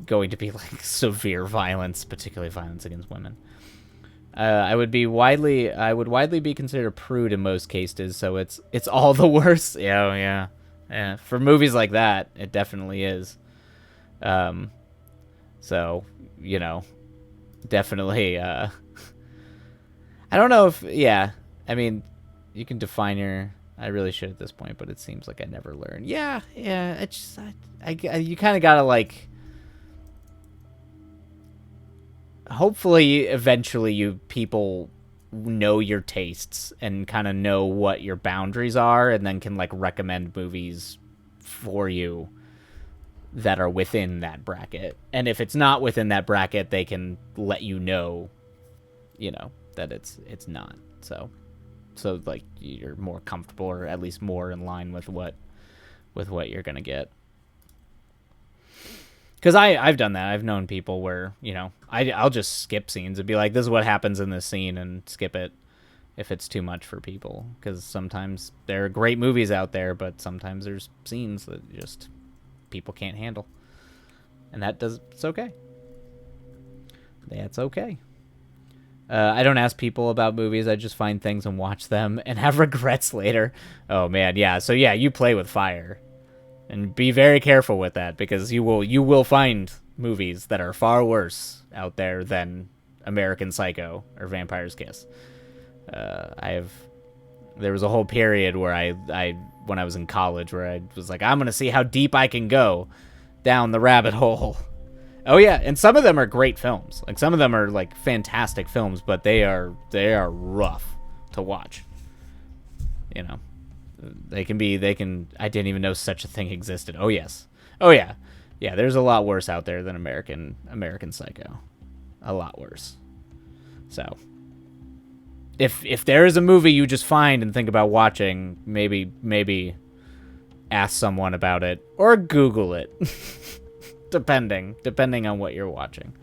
like severe violence, particularly violence against women. I would widely be considered a prude in most cases, so it's all the worse. Yeah. For movies like that, it definitely is. So, definitely. I don't know if, yeah. I mean, you can define your. I really should at this point, but it seems like I never learn. Yeah. It's just, you kind of gotta hopefully eventually people know your tastes and kind of know what your boundaries are, and then can recommend movies for you that are within that bracket. And if it's not within that bracket, they can let you know that it's not. So you're more comfortable, or at least more in line with what you're gonna get. Because I've done that. I've known people where, I'll just skip scenes and be like, this is what happens in this scene, and skip it if it's too much for people. Because sometimes there are great movies out there, but sometimes there's scenes that just people can't handle. And it's okay. That's okay. I don't ask people about movies. I just find things and watch them and have regrets later. Oh, man, yeah. So, yeah, you play with fire. And be very careful with that, because you will find movies that are far worse out there than American Psycho or Vampire's Kiss. There was a whole period where I when I was in college where I was like, I'm gonna see how deep I can go down the rabbit hole. Oh yeah, and some of them are great films. Some of them are fantastic films, but they are rough to watch. I didn't even know such a thing existed. Oh yes. Oh yeah. Yeah, there's a lot worse out there than American Psycho. A lot worse. So, if there is a movie you just find and think about watching, maybe ask someone about it or Google it. depending on what you're watching.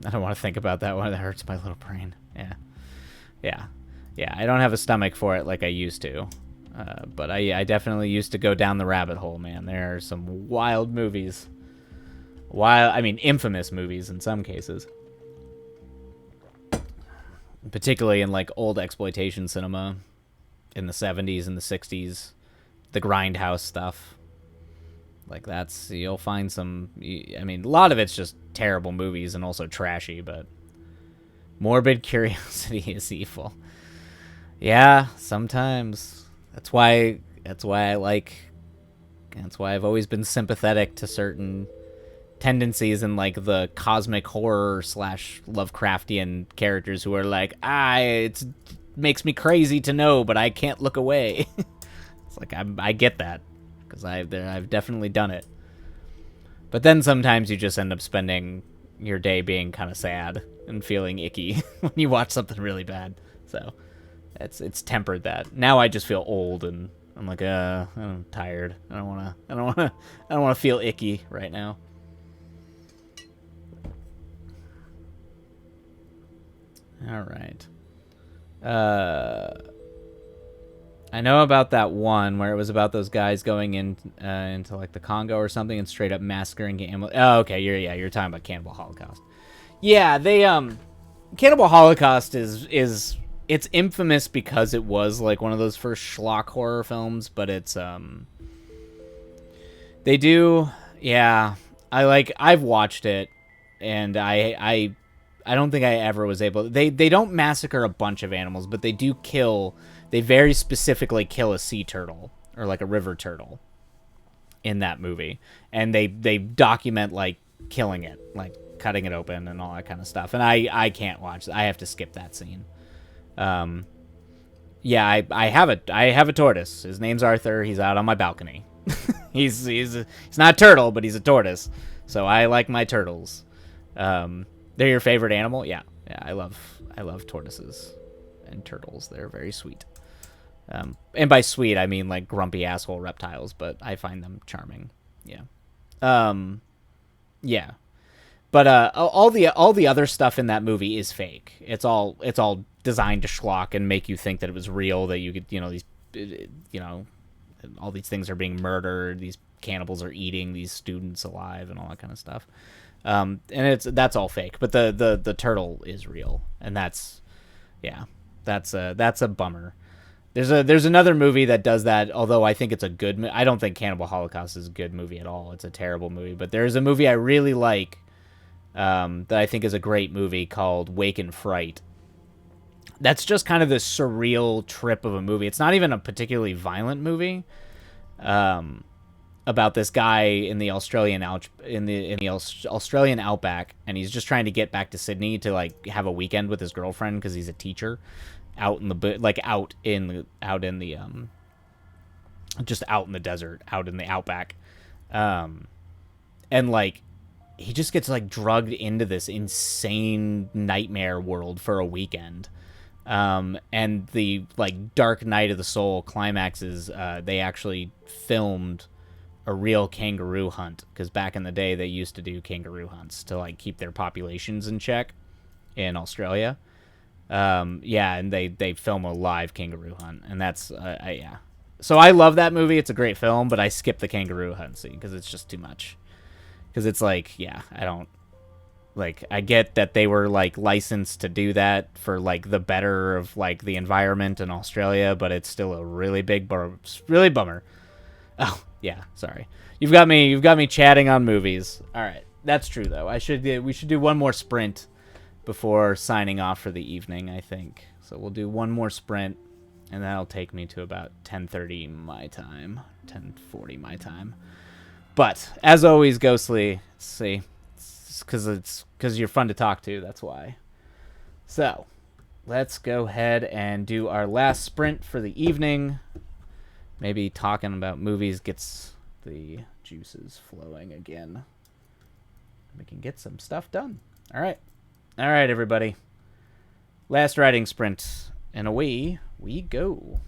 I don't want to think about that one. That hurts my little brain. Yeah. I don't have a stomach for it like I used to. But I definitely used to go down the rabbit hole, man. There are some wild movies. Infamous movies in some cases. Particularly in old exploitation cinema in the 70s and the 60s. The Grindhouse stuff. You'll find some, a lot of it's just terrible movies and also trashy, but morbid curiosity is evil. Yeah, sometimes. That's why I've always been sympathetic to certain tendencies in the cosmic horror / Lovecraftian characters who are it makes me crazy to know, but I can't look away. It's I get that. Because I've definitely done it. But then sometimes you just end up spending your day being kind of sad and feeling icky when you watch something really bad. So it's tempered that. Now I just feel old and I'm I'm tired. I don't wanna feel icky right now. All right. I know about that one where it was about those guys going into like the Congo or something and straight up massacring animals. Oh, okay. You're talking about Cannibal Holocaust. Yeah, they Cannibal Holocaust is it's infamous because it was like one of those first schlock horror films, but it's they do, yeah. I've watched it, and I don't think I ever was able. They don't massacre a bunch of animals, but they do kill. They very specifically kill a sea turtle or like a river turtle in that movie, and they document like killing it, like cutting it open and all that kind of stuff. And I can't watch. I have to skip that scene. Um, yeah, I have a tortoise. His name's Arthur. He's out on my balcony. He's not a turtle, but he's a tortoise. So I like my turtles. They're your favorite animal? Yeah, yeah. I love tortoises and turtles. They're very sweet. And by sweet I mean like grumpy asshole reptiles, but I find them charming. Yeah. Yeah. But all the other stuff in that movie is fake. It's all designed to schlock and make you think that it was real. That you could these all these things are being murdered. These cannibals are eating these students alive and all that kind of stuff. And that's all fake. But the turtle is real, and that's a bummer. There's another movie that does that, although I think it's a good I don't think Cannibal Holocaust is a good movie at all. It's a terrible movie. But there's a movie I really like that I think is a great movie called Wake in Fright. That's just kind of this surreal trip of a movie. It's not even a particularly violent movie. About this guy in the Australian Australian outback, and he's just trying to get back to Sydney to like have a weekend with his girlfriend because he's a teacher out in the just out in the desert, out in the outback, and like he just gets like drugged into this insane nightmare world for a weekend. And the like Dark Night of the Soul climaxes, they actually filmed a real kangaroo hunt, because back in the day they used to do kangaroo hunts to like keep their populations in check in Australia. And they film a live kangaroo hunt, and that's yeah. So I love that movie. It's a great film, but I skip the kangaroo hunt scene because it's just too much. Because it's like, yeah, I don't like. I get that they were like licensed to do that for like the better of like the environment in Australia, but it's still a really really bummer. Oh yeah, sorry. You've got me chatting on movies. All right, that's true though. We should do one more sprint before signing off for the evening, I think. So we'll do one more sprint, and that'll take me to about 10:30 my time, 10:40 my time. But as always, Ghostly, see, it's because you're fun to talk to. That's why. So let's go ahead and do our last sprint for the evening. Maybe talking about movies gets the juices flowing again. We can get some stuff done. All right, everybody. Last riding sprint, and away we go.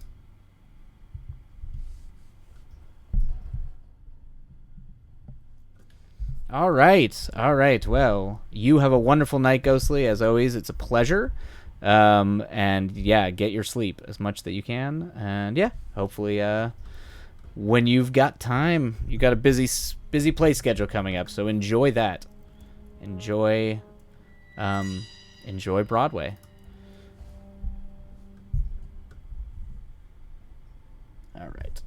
All right. Well, you have a wonderful night, Ghostly. As always, it's a pleasure. And yeah, get your sleep as much that you can. And yeah, hopefully, when you've got time, you got a busy play schedule coming up. So enjoy that. Enjoy Broadway. All right.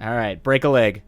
All right. Break a leg.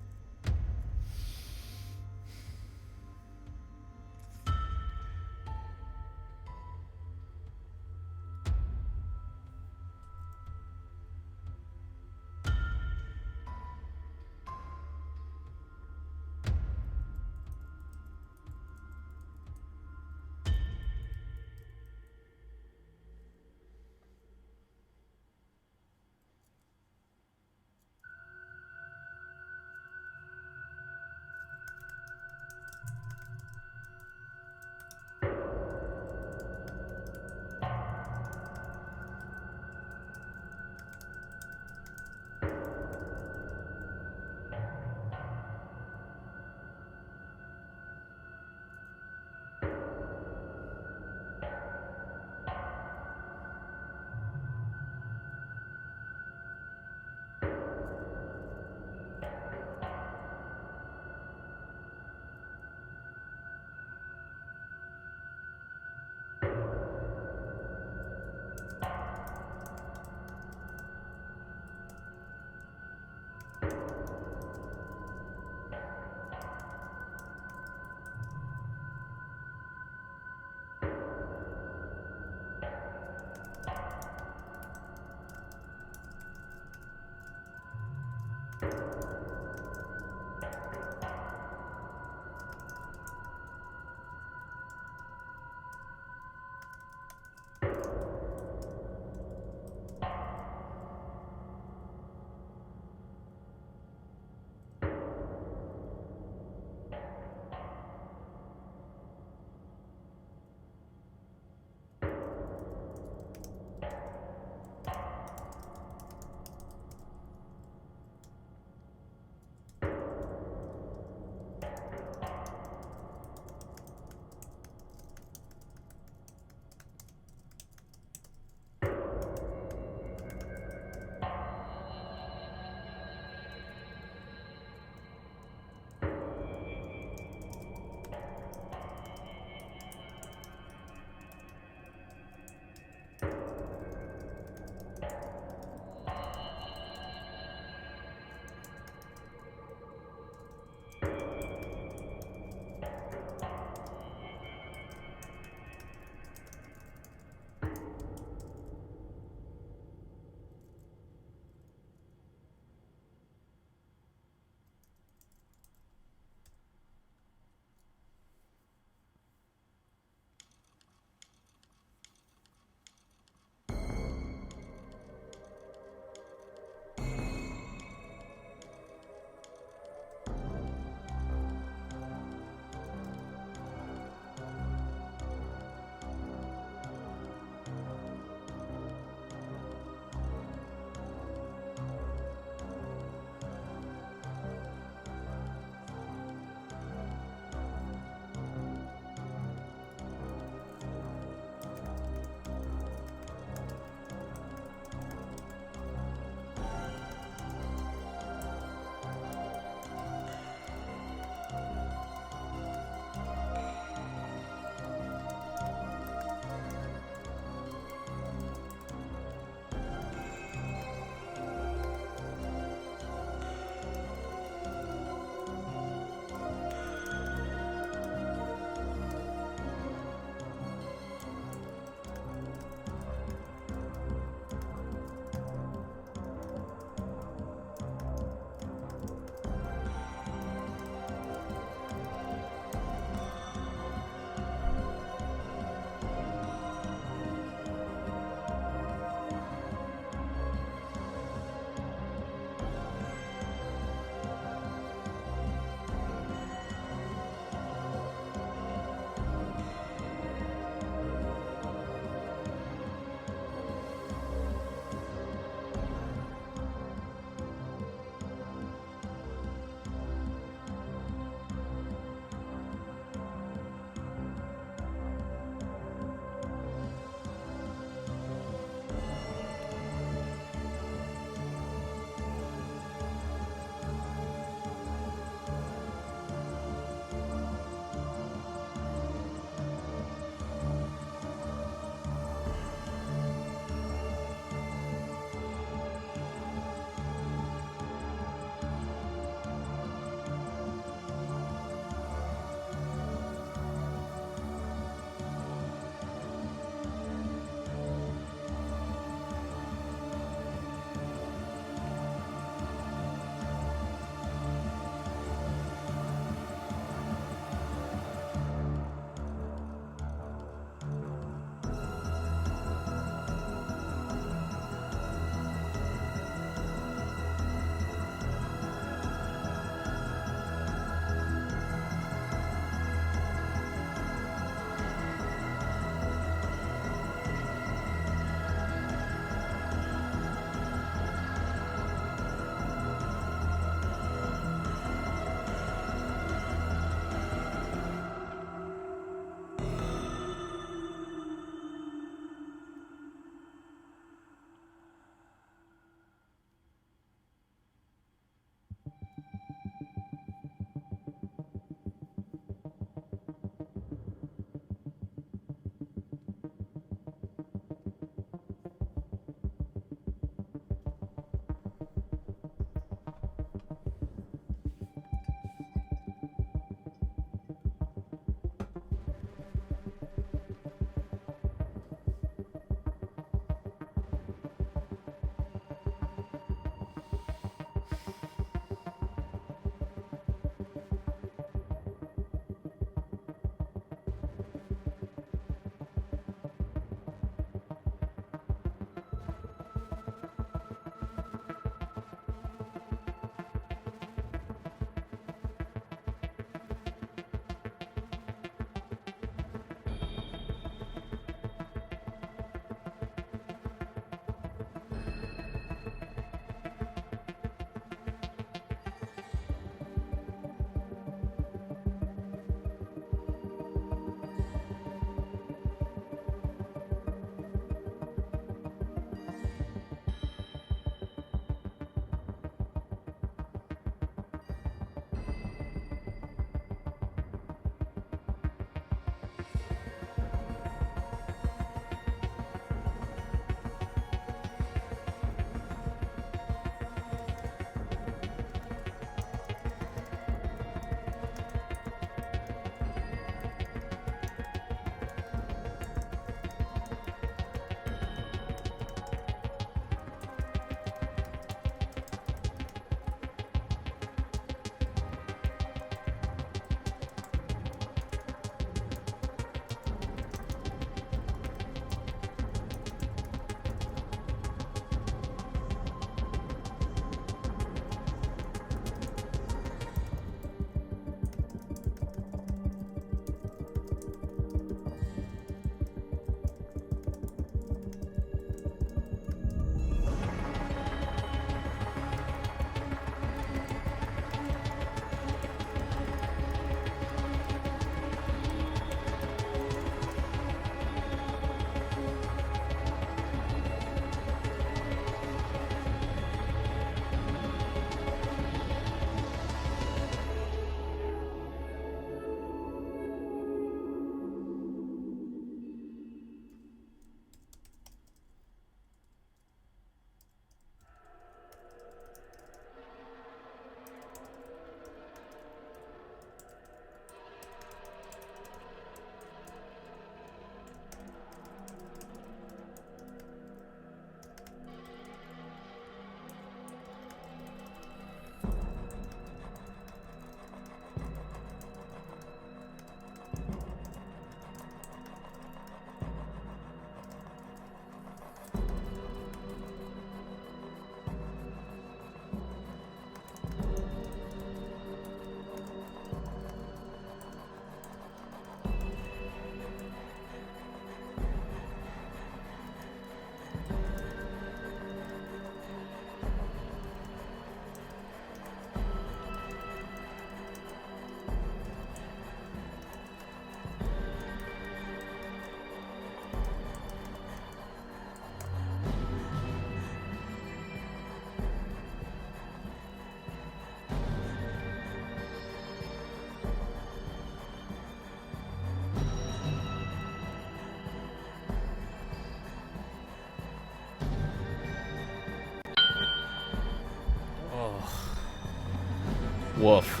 Woof.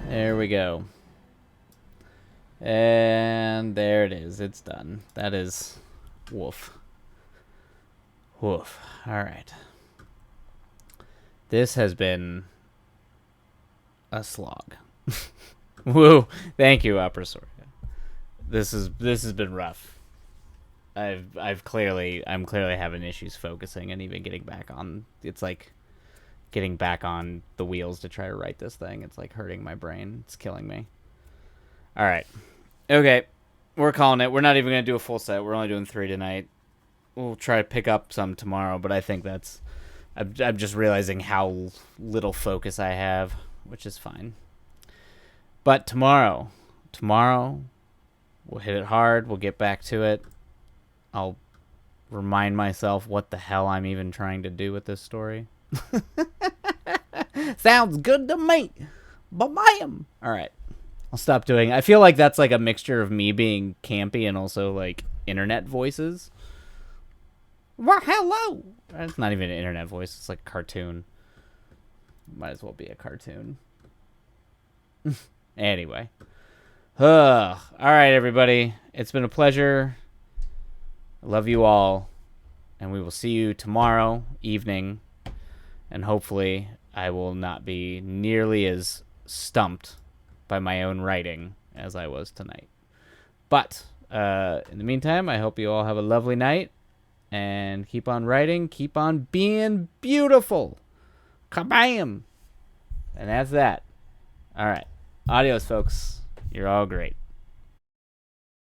There we go. And there it is. It's done. That is woof. Woof. Alright. This has been a slog. Woo. Thank you, Upper Soria. This has been rough. I'm clearly having issues focusing and even getting back on. It's like getting back on the wheels to try to write this thing. It's like hurting my brain. It's killing me. All right. Okay. We're calling it. We're not even going to do a full set. We're only doing 3 tonight. We'll try to pick up some tomorrow, but I think that's... I'm just realizing how little focus I have, which is fine. But tomorrow, we'll hit it hard. We'll get back to it. I'll remind myself what the hell I'm even trying to do with this story. Sounds good to me. Bam. All right. I'll stop doing. I feel like that's like a mixture of me being campy and also like internet voices. Well, hello. It's not even an internet voice. It's like a cartoon. Might as well be a cartoon. Anyway. All right, everybody. It's been a pleasure. I love you all. And we will see you tomorrow evening. And hopefully I will not be nearly as stumped by my own writing as I was tonight. But in the meantime, I hope you all have a lovely night. And keep on writing. Keep on being beautiful. Kabam! And that's that. All right. Adios, folks. You're all great.